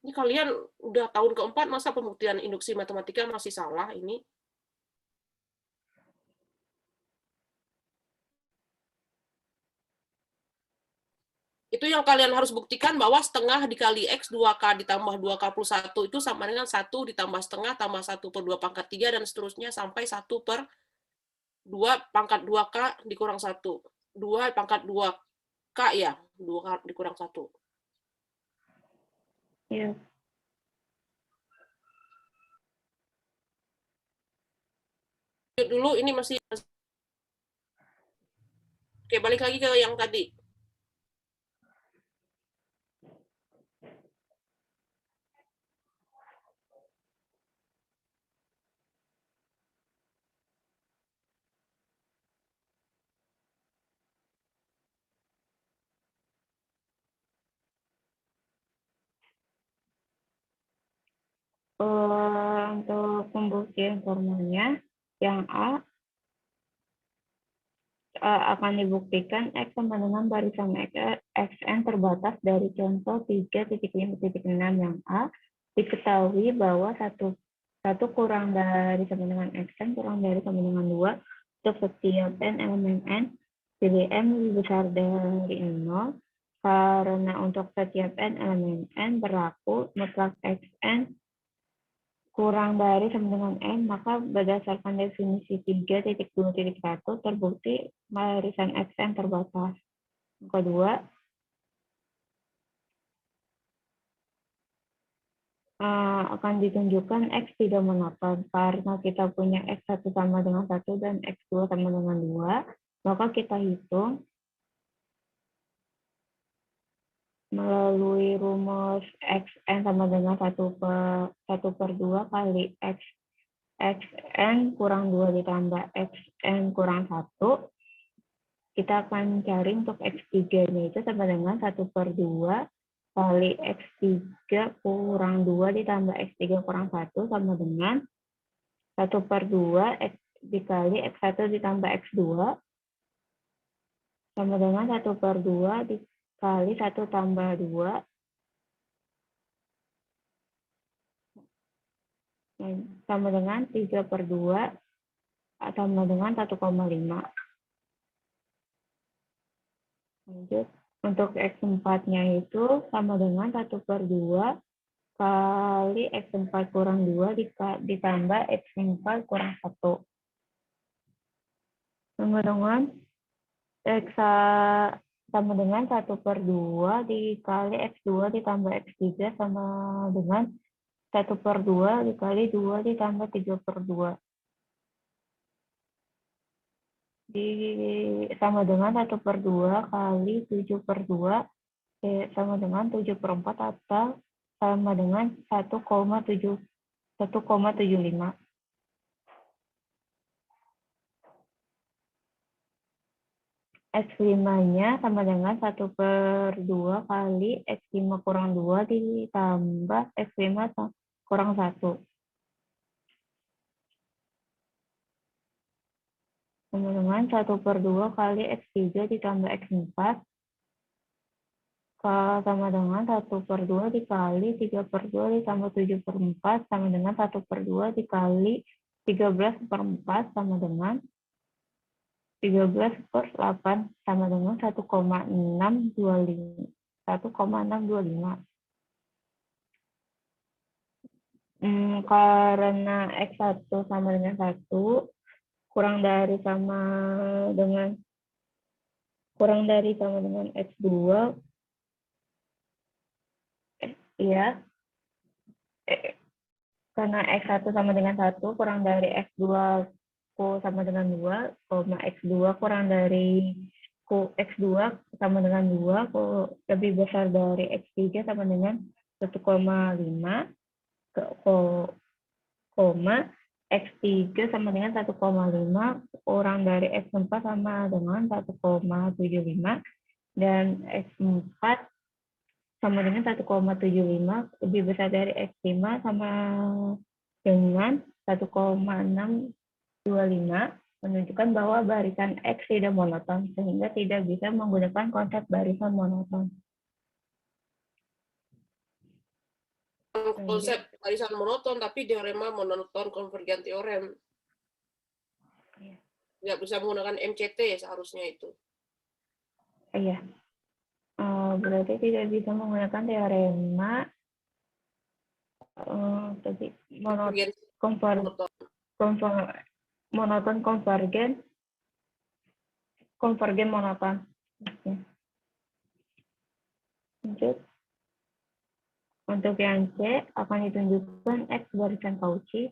Ini kalian udah tahun keempat, masa pembuktian induksi matematika masih salah ini? Itu yang kalian harus buktikan bahwa setengah dikali X 2K ditambah 2K plus 1 itu sama dengan 1 ditambah setengah tambah 1/2 pangkat 3 dan seterusnya sampai 1/2 pangkat 2K dikurang 1. 2 pangkat 2K ya, 2K dikurang 1. Iya. Dulu ini masih. Oke, balik lagi ke yang tadi. Untuk pembuktian formalnya, yang A akan dibuktikan X sama dengan barisan Xn terbatas dari contoh 3.5.6 yang A. Diketahui bahwa satu kurang dari sama dengan Xn kurang dari sama dengan 2 untuk setiap n elemen n, pilih n lebih besar dari 0, karena untuk setiap n elemen n berlaku mutlak Xn kurang dari sama dengan n, maka berdasarkan definisi 3.2.1 terbukti barisan Xn terbatas. Yang kedua, akan ditunjukkan X tidak monoton karena kita punya X1 sama dengan 1 dan X2 sama dengan 2, maka kita hitung melalui rumus Xn sama dengan 1/2 kali Xn kurang 2 ditambah Xn kurang 1. Kita akan cari untuk X3-nya itu sama dengan 1/2 kali X3 kurang 2 ditambah X3 kurang 1 sama dengan 1/2 dikali X1 ditambah X2. sama dengan 1/2 dikali 1 tambah 2 sama dengan 3/2 sama dengan 1,5. Lanjut, untuk X4-nya itu sama dengan 1/2 kali X4 kurang 2 ditambah X4 kurang 1. Sama dengan X sama dengan 1/2 dikali X2 ditambah X3 sama dengan 1/2 dikali 2 ditambah 3/2. Sama dengan 1/2 kali 7/2 sama dengan 7/4 atau sama dengan 1,75. X5-nya sama dengan 1/2 kali X5 kurang 2 ditambah X5 kurang 1. Sama dengan 1/2 kali X3 ditambah X4 sama dengan 1/2 dikali 3/2 ditambah 7/4 sama dengan 1/2 dikali 13/4 sama dengan 13/8 sama dengan 1,625. Karena X1 sama dengan 1, kurang dari sama dengan X2, ya, karena X1 sama dengan 1, kurang dari X2 sama dengan 2, X2 kurang dari X2 sama dengan 2, lebih besar dari X3 sama dengan 1,5, X3 sama dengan 1,5, kurang dari X4 sama dengan 1,75, dan X4 sama dengan 1,75, lebih besar dari X5 sama dengan 1,625, menunjukkan bahwa barisan X tidak monoton, sehingga tidak bisa menggunakan konsep barisan monoton. Konsep barisan monoton, tapi teorema monoton konvergen teorem. Nggak bisa menggunakan MCT seharusnya itu. Iya. Berarti tidak bisa menggunakan teorema monoton konvergen monoton. Lanjut. Untuk yang C akan ditunjukkan X barisan Cauchy.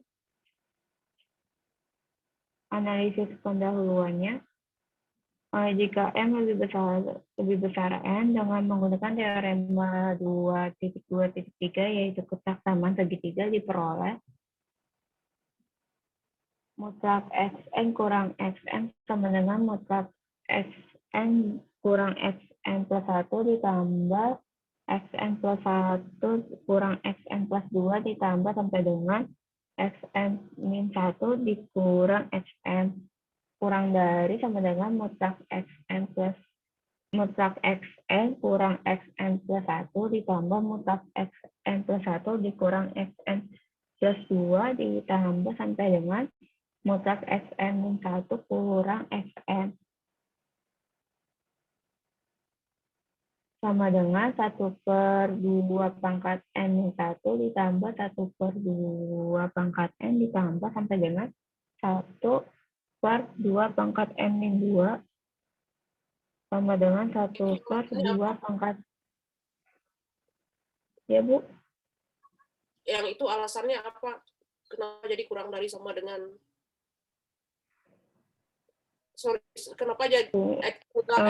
Analisis pendahuluannya. Jika M lebih besar N dengan menggunakan teorema 2.2.3 yaitu kesamaan segitiga diperoleh mutlak Xn kurang Xn sama dengan mutlak Xn kurang Xn plus 1 ditambah Xn plus 1 kurang Xn plus 2 ditambah sampai dengan Xn min 1 dikurang Xn kurang dari sama dengan mutlak Xn kurang Xn plus 1 ditambah mutlak Xn plus 1 dikurang Xn plus 2 ditambah sampai dengan mutlak Xn min 1 kurang Xn sama dengan 1/2 pangkat N min 1 ditambah 1/2 pangkat N ditambah sampai dengan 1/2 pangkat N min 2 sama dengan 1/2 pangkat. Ya, Bu? Yang itu alasannya apa? Kenapa jadi kurang dari sama dengan kenapa jadi kurang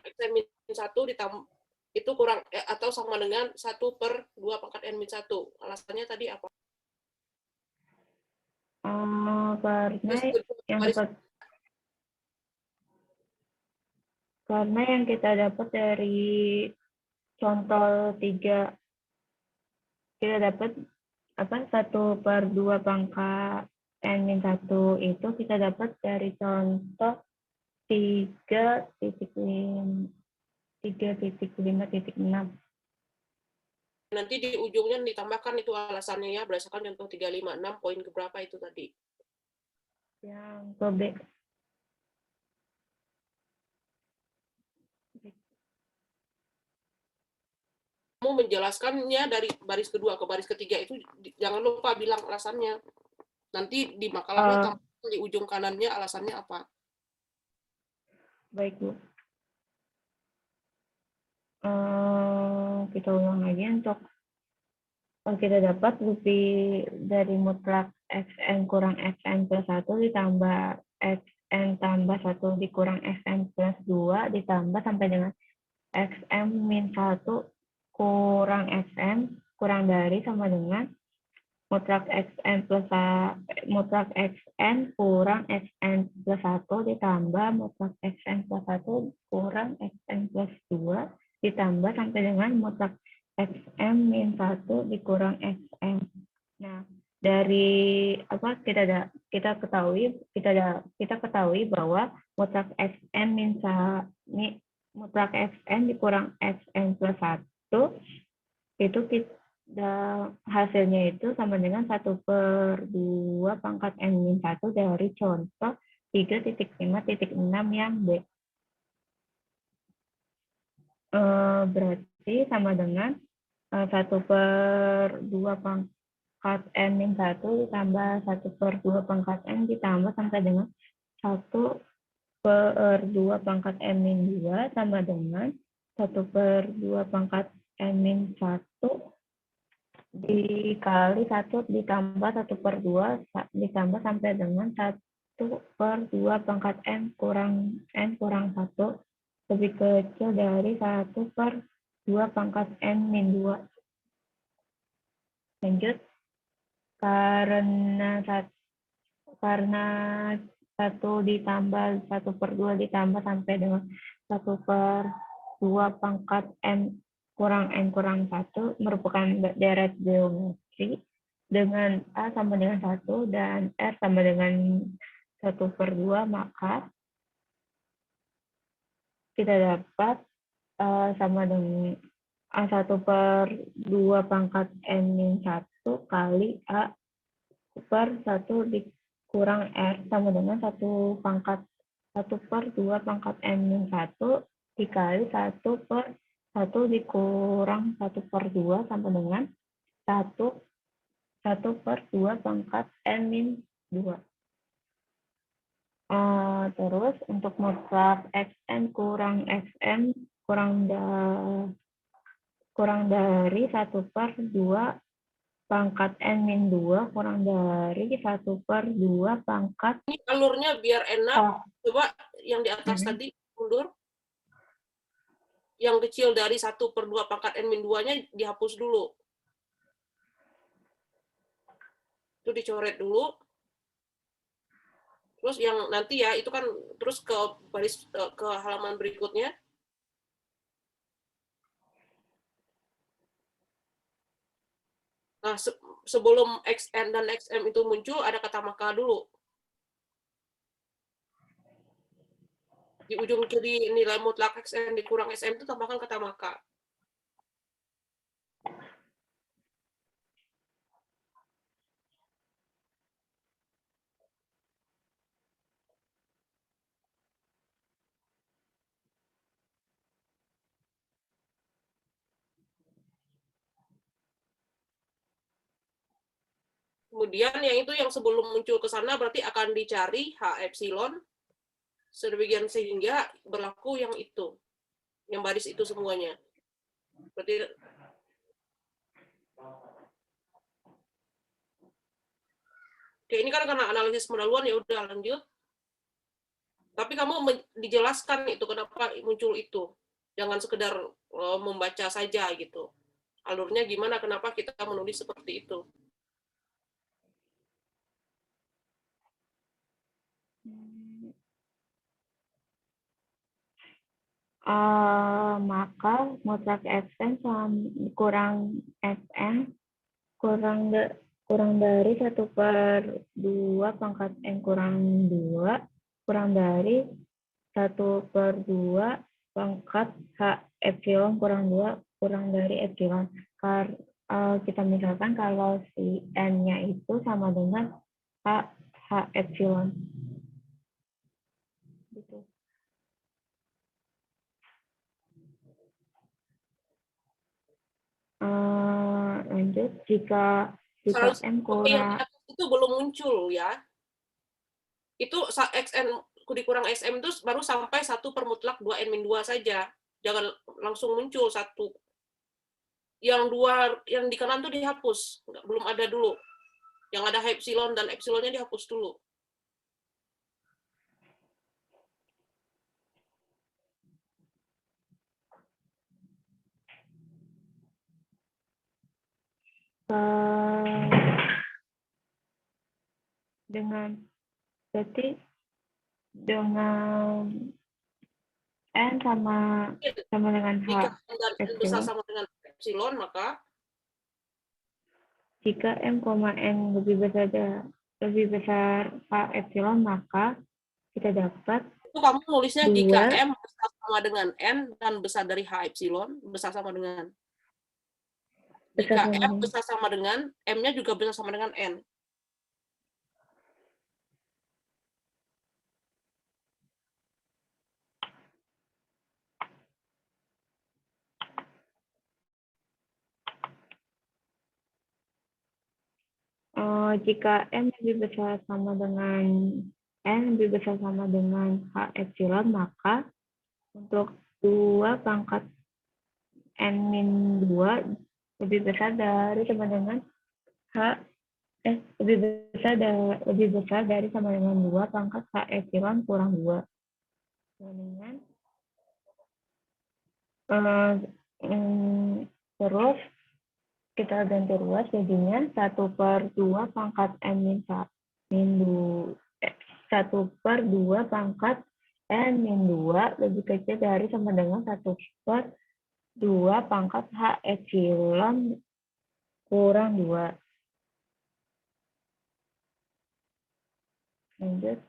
Xn min 1 ditambah itu kurang atau sama dengan 1/2 pangkat N min 1? Alasannya tadi apa? Karena yang kita dapat dari contoh 3, kita dapat 1/2 pangkat N min 1 itu kita dapat dari contoh 3.5.6. Nanti di ujungnya ditambahkan itu alasannya ya, berdasarkan contoh 356 poin keberapa itu tadi. Yang ke B. Kamu menjelaskannya dari baris kedua ke baris ketiga itu jangan lupa bilang alasannya. Nanti di makalahnya tambahkan di ujung kanannya alasannya apa. Baik, Bu. Kita ulang lagi untuk kita dapat lebih dari mutlak xn kurang xn plus 1 ditambah xn tambah 1 dikurang xn plus 2 ditambah sampai dengan xm min 1 kurang xm kurang dari sama dengan mutlak xn plus mutlak xn kurang xn plus 1 ditambah mutlak xn plus 1 kurang xn plus 2 ditambah sampai dengan mutlak xm min 1 dikurang xm. Nah, dari apa kita ketahui bahwa mutlak xn min mutlak xn dikurang xn plus 1 itu hasilnya itu sama dengan 1/2 pangkat n min 1 dari contoh 3.5.6 yang B. Berarti sama dengan 1/2 pangkat n min 1 ditambah 1/2 pangkat n ditambah sampai dengan 1/2 pangkat n min 2 sama dengan 1/2 pangkat n min 1 dikali 1 ditambah 1/2 ditambah sampai dengan 1/2 pangkat n kurang 1 lebih kecil dari 1/2 pangkat n min 2. Lanjut, karena 1 ditambah 1/2 ditambah sampai dengan 1/2 pangkat n kurang 1 merupakan deret geometri dengan A sama dengan 1 dan R sama dengan 1/2, maka kita dapat sama dengan A1/2 pangkat n min 1 kali A/1 dikurang R sama dengan 1/2 pangkat n min 1 dikali 1/1 dikurang 1/2 sama dengan 1/2 pangkat n min 2. Terus untuk mutlak xn kurang xm kurang dari 1/2 pangkat n min 2 kurang dari 1/2 pangkat. Ini alurnya biar enak. Coba yang di atas tadi mundur. Yang kecil dari 1/2 pangkat n min 2-nya dihapus dulu. Itu dicoret dulu. Terus yang nanti ya, itu kan terus ke baris ke halaman berikutnya. Nah, sebelum xn dan xm itu muncul, ada kata maka dulu. Di ujung kiri nilai mutlak xn dikurang xm itu tambahkan kata maka. Kemudian yang sebelum muncul ke sana berarti akan dicari H epsilon sedemikian sehingga berlaku yang itu. Yang baris itu semuanya. Berarti Oke, ini kan karena analisis pendahuluan ya udah lanjut. Tapi kamu dijelaskan itu kenapa muncul itu. Jangan sekedar membaca saja gitu. Alurnya gimana, kenapa kita menulis seperti itu. Maka mutlak xn kurang xn kurang dari 1/2 pangkat n kurang 2 kurang dari 1/2 pangkat H epsilon kurang 2 kurang dari epsilon. Kita misalkan kalau si N-nya itu sama dengan H epsilon. Gitu. Lanjut, jika M Yang kurang, di atas itu belum muncul ya. Itu XN dikurang SM itu baru sampai 1 per mutlak 2N-2 saja. Jangan langsung muncul 1. Yang 2 yang di kanan tuh dihapus. Belum ada dulu. Yang ada epsilon dan epsilonnya dihapus dulu. dengan berarti dengan N sama dengan H Jika N dan N besar epsilon. sama dengan epsilon, maka Jika M, N lebih besar H epsilon, maka kita dapat itu kamu nulisnya 2 jika M besar sama dengan N dan besar dari H epsilon, besar sama dengan. besar Jika sama M dengan. besar sama dengan, M-nya juga besar sama dengan N. Jika M lebih besar sama dengan N lebih besar sama dengan H epsilon, maka untuk 2 pangkat N-2 lebih besar dari sama dengan lebih besar dari sama dengan 2 pangkat H epsilon kurang 2. Dengan terus kita ganti ruas jadinya 1/2 pangkat N-1 pangkat N-2 lebih kecil dari sama dengan 1/2 pangkat H epsilon kurang 2. Lanjut.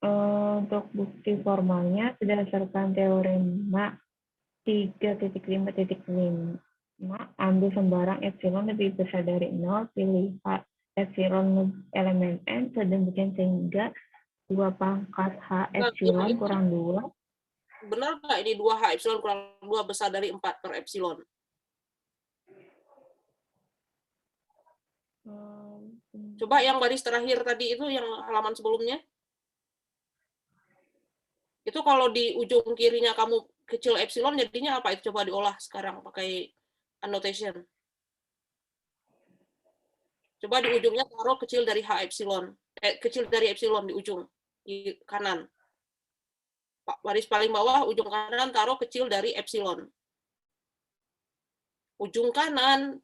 Untuk bukti formalnya berdasarkan teorema 3.5.5, ambil sembarang epsilon lebih besar dari 0, pilih epsilon elemen N sedemikian sehingga 2 pangkat H epsilon kurang 2. Benar nggak ini 2H epsilon kurang 2 besar dari 4 per epsilon? Coba yang baris terakhir tadi itu, yang halaman sebelumnya. Itu kalau di ujung kirinya kamu kecil epsilon, jadinya apa? Itu coba diolah sekarang pakai annotation. Coba di ujungnya taruh kecil dari H epsilon. Kecil dari epsilon di ujung, di kanan. Baris paling bawah, ujung kanan, taruh kecil dari epsilon. Ujung kanan.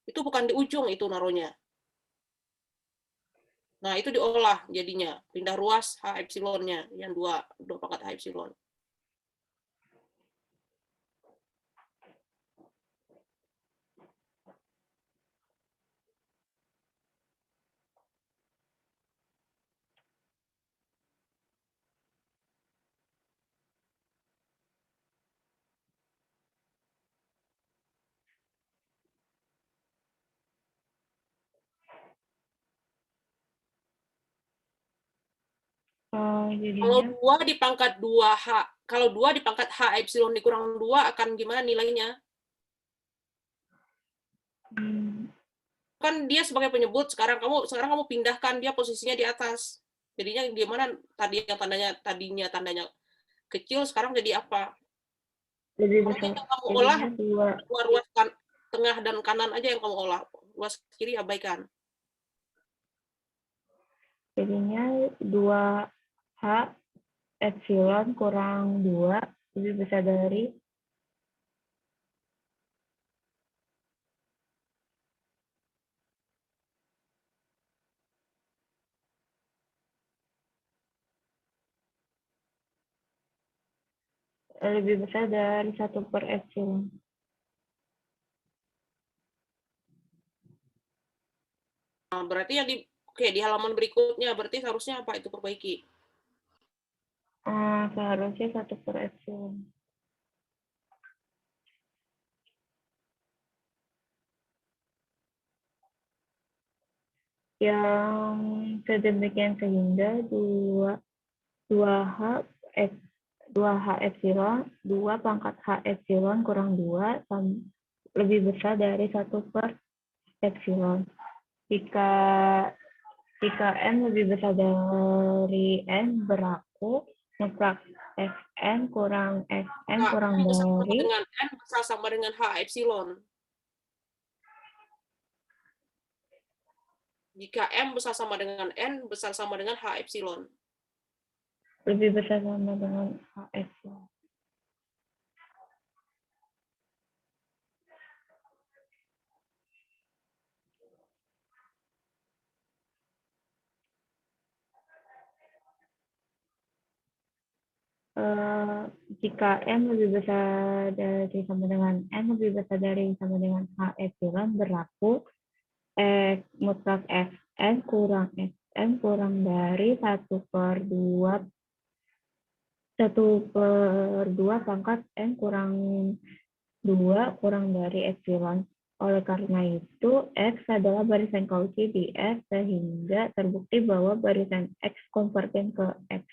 Itu bukan di ujung itu naruhnya. Nah, itu diolah jadinya. Pindah ruas H epsilonnya, yang 2 pangkat H epsilon. Kalau Jadinya 2 di pangkat 2H, kalau 2 di pangkat H epsilon dikurang 2 akan gimana nilainya? Kan dia sebagai penyebut, sekarang kamu pindahkan dia posisinya di atas. Jadinya gimana tadinya tandanya kecil, sekarang jadi apa? lebih Pokoknya besar. yang kamu olah Jadinya 2 dua ruas tengah dan kanan aja yang kamu olah. Ruas kiri abaikan. Jadinya 2H epsilon kurang 2 lebih besar dari lebih besar dari 1 per epsilon. Nah, berarti yang di halaman berikutnya, berarti harusnya apa itu perbaiki? Seharusnya 1/epsilon. Yang sedemikian sehingga 2H epsilon, 2 pangkat H epsilon kurang 2 lebih besar dari 1/epsilon. Jika N lebih besar dari N, berlaku mutlak Fn kurang Fn Nah, kurang M besar sama dari dengan N besar sama dengan H epsilon. Jika M besar sama dengan N, besar sama dengan H epsilon. lebih besar sama dengan H epsilon. Jika M lebih besar dari sama dengan N lebih besar dari sama dengan H epsilon, berlaku mutlak Fn kurang Fn kurang dari 1/2 pangkat N kurang 2 kurang dari epsilon. Oleh karena itu, X adalah barisan Cauchy di F sehingga terbukti bahwa barisan X konvergen ke X.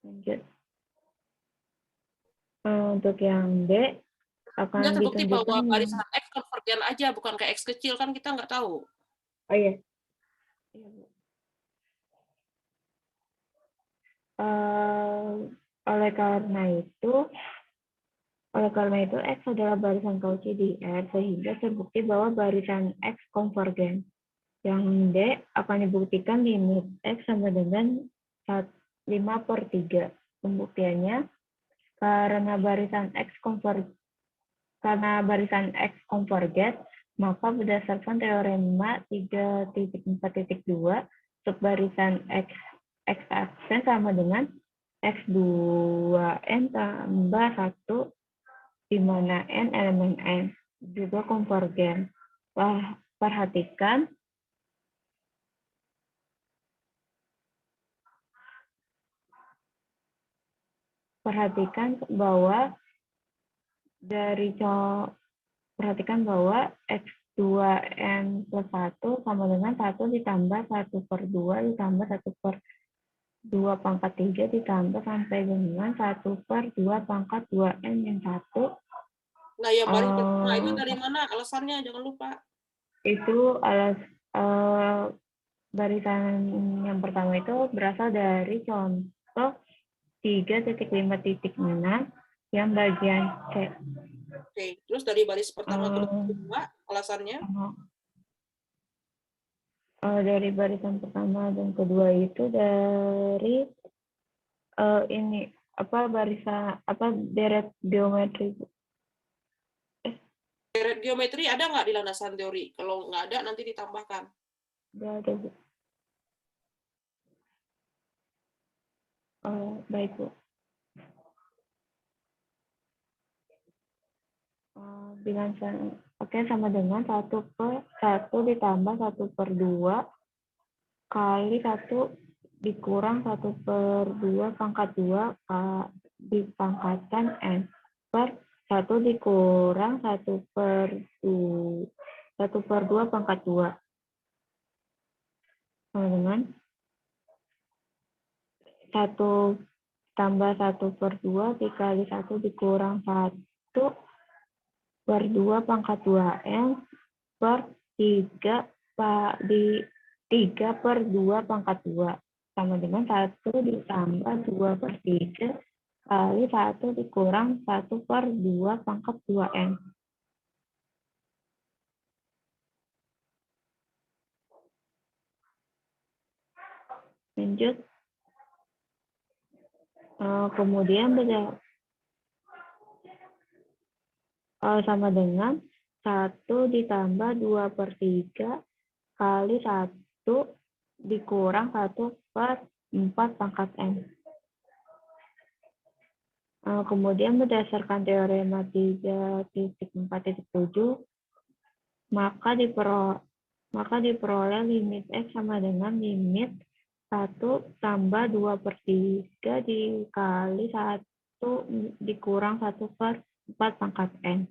Lanjut. Untuk yang D, akan Nggak terbukti bahwa ditunjukkan. barisan X konvergen aja, bukan kayak X kecil, kan kita nggak tahu. Oh iya. Oleh karena itu X adalah barisan Cauchy di R sehingga terbukti bahwa barisan X konvergen. Yang D akan dibuktikan limit X sama dengan 5/3. Pembuktiannya, karena barisan X konvergen, maka berdasarkan teorema 3.4.2, subbarisan X aksen sama dengan X2N tambah 1, di mana N elemen N juga konvergen. Perhatikan bahwa X2N plus 1 sama dengan 1 ditambah 1/2 ditambah 1/2 pangkat 3 ditambah sampai dengan 1/2 pangkat 2N yang 1. Nah, yang baris pertama itu dari mana alasannya? Jangan lupa. Itu barisan yang pertama itu berasal dari contoh 3.5.6 yang bagian C. Oke, terus dari baris pertama ke kedua, alasannya? Dari barisan pertama dan kedua itu dari deret geometri. Deret geometri ada nggak di landasan teori? Kalau nggak ada, nanti ditambahkan. Nggak ada, Bu. Baik, Bu. Bilangan sama dengan 1/1 ditambah 1/2 kali 1 dikurang 1/2 pangkat 2 dipangkatkan N per 1 dikurang 1/2 pangkat 2 sama dengan 1 tambah 1/2 dikali 1 dikurang 1/2 pangkat 2N per 3/2 pangkat 2 sama dengan 1 ditambah 2/3 kali 1 dikurang 1/2 pangkat 2N. Lanjut. Kemudian sama dengan 1 ditambah 2/3 kali 1 dikurang 1/4 pangkat N. Kemudian berdasarkan teorema 3.4.7, maka diperoleh limit X sama dengan limit 1 tambah 2/3 dikali 1 dikurang 1/4 pangkat N.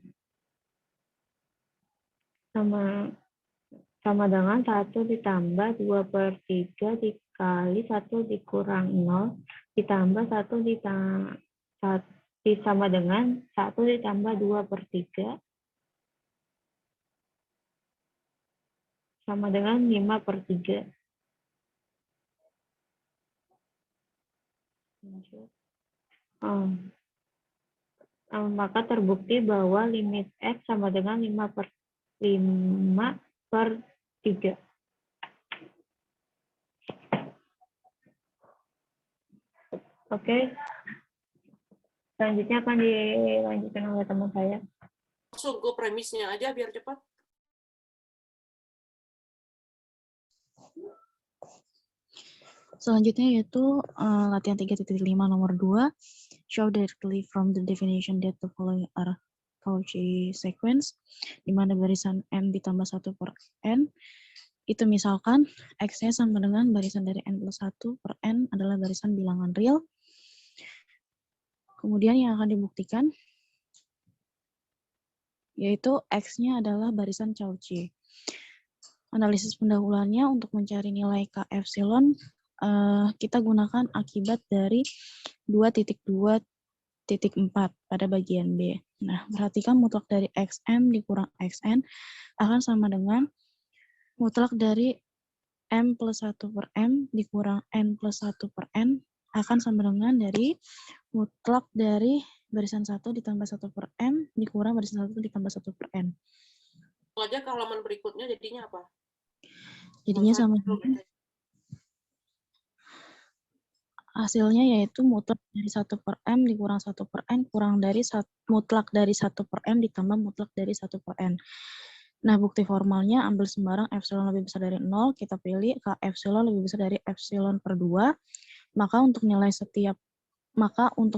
Sama dengan 1 ditambah 2/3 dikali 1 dikurang 0 ditambah 1 sama dengan 1 ditambah 2/3 sama dengan 5/3. Maka terbukti bahwa limit X sama dengan 5/3. Oke. Selanjutnya akan dilanjutkan oleh teman saya. Langsung ke premisnya aja biar cepat. Selanjutnya yaitu latihan 3.5 nomor 2. Show directly from the definition that the following are Cauchy sequence, di mana barisan n ditambah 1 per n, itu misalkan x-nya sama dengan barisan dari n plus 1 per n adalah barisan bilangan real. Kemudian yang akan dibuktikan yaitu x-nya adalah barisan Cauchy. Analisis pendahuluannya untuk mencari nilai K epsilon, kita gunakan akibat dari 2.2.4 pada bagian B. Nah, perhatikan mutlak dari xm dikurang xn akan sama dengan mutlak dari m plus 1 per m dikurang n plus 1 per n akan sama dengan dari mutlak dari barisan 1 ditambah 1 per m dikurang barisan 1 ditambah 1 per n. Aja ke halaman berikutnya jadinya apa? Jadinya sama dengan hasilnya yaitu mutlak dari 1 per M dikurang 1 per N kurang dari mutlak dari 1 per M ditambah mutlak dari 1 per N. Nah, bukti formalnya ambil sembarang epsilon lebih besar dari 0, kita pilih K epsilon lebih besar dari epsilon per 2, maka untuk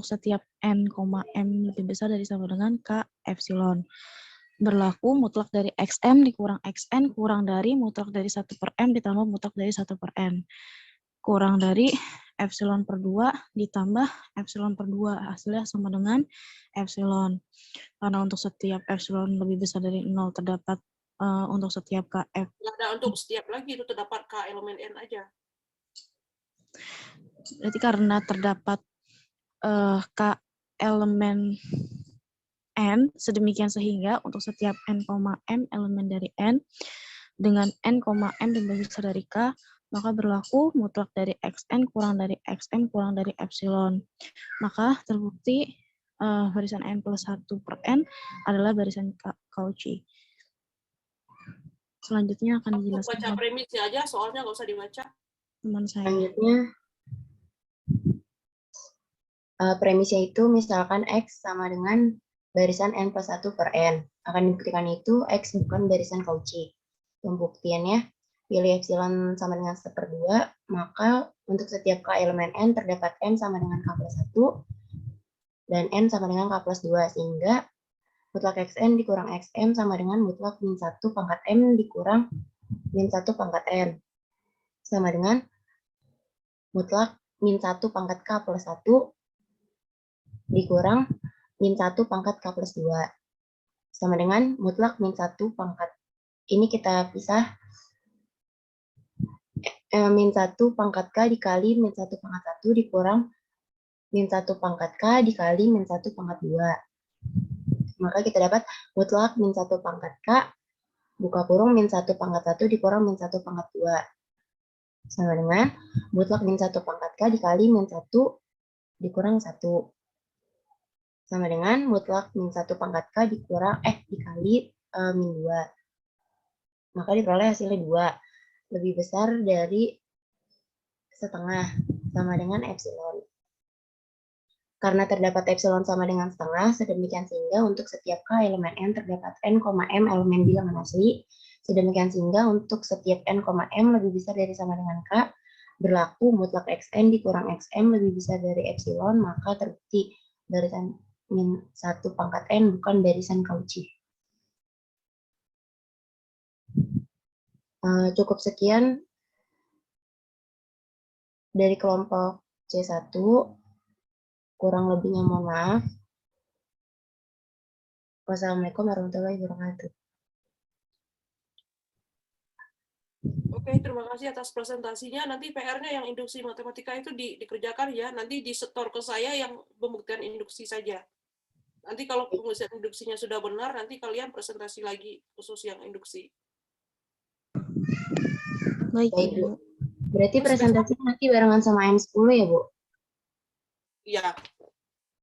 setiap N, M lebih besar dari sama dengan K epsilon. Berlaku mutlak dari XM dikurang XN kurang dari mutlak dari 1 per M ditambah mutlak dari 1 per N. Kurang dari epsilon per 2 ditambah epsilon per 2. Hasilnya sama dengan epsilon. Karena untuk setiap epsilon lebih besar dari 0 terdapat untuk setiap KF. Nggak ada untuk setiap lagi, itu terdapat K elemen N aja. Berarti karena terdapat K elemen N, sedemikian sehingga untuk setiap N, M elemen dari N, dengan N, M lebih besar dari K, maka berlaku mutlak dari XN kurang dari XM kurang dari epsilon. Maka terbukti barisan N plus 1 per N adalah barisan Cauchy. Selanjutnya akan dijelaskan. Baca premisnya aja, soalnya nggak usah dibaca. Teman saya. Selanjutnya, premisnya itu misalkan X sama dengan barisan N plus 1 per N. Akan dibuktikan itu X bukan barisan Cauchy. Pembuktiannya, pilih epsilon sama dengan 1/2, maka untuk setiap K elemen N terdapat N sama dengan K plus 1 dan N sama dengan K plus 2, sehingga mutlak XN dikurang XM sama dengan mutlak min 1 pangkat M dikurang min 1 pangkat N sama dengan mutlak min 1 pangkat K plus 1 dikurang min 1 pangkat K plus 2 sama dengan mutlak min 1 pangkat, ini kita pisah, min 1 pangkat K dikali min 1 pangkat 1 dikurang min 1 pangkat K dikali min 1 pangkat 2. Maka kita dapat mutlak min 1 pangkat K buka kurung min 1 pangkat 1 dikurang min 1 pangkat 2 sama dengan mutlak min 1 pangkat K dikali min 1 dikurang 1 sama dengan mutlak min 1 pangkat K dikurang dikali min 2. Maka diperoleh hasilnya 2, lebih besar dari setengah sama dengan epsilon. Karena terdapat epsilon sama dengan setengah, sedemikian sehingga untuk setiap K elemen N terdapat N, M elemen bilangan asli, sedemikian sehingga untuk setiap N, M lebih besar dari sama dengan K, berlaku mutlak XN dikurang XM lebih besar dari epsilon, maka terbukti barisan min 1 pangkat N bukan barisan Cauchy. Cukup sekian dari kelompok C1. Kurang lebihnya mohon maaf. Wassalamualaikum warahmatullahi wabarakatuh. Oke, terima kasih atas presentasinya. Nanti PR-nya yang induksi matematika itu dikerjakan ya. Nanti disetor ke saya yang pembuktian induksi saja. Nanti kalau pembuktian induksinya sudah benar, nanti kalian presentasi lagi khusus yang induksi. Baik, Baik, Ibu. Bu. Berarti presentasinya nanti barengan sama M10 ya, Bu? Iya.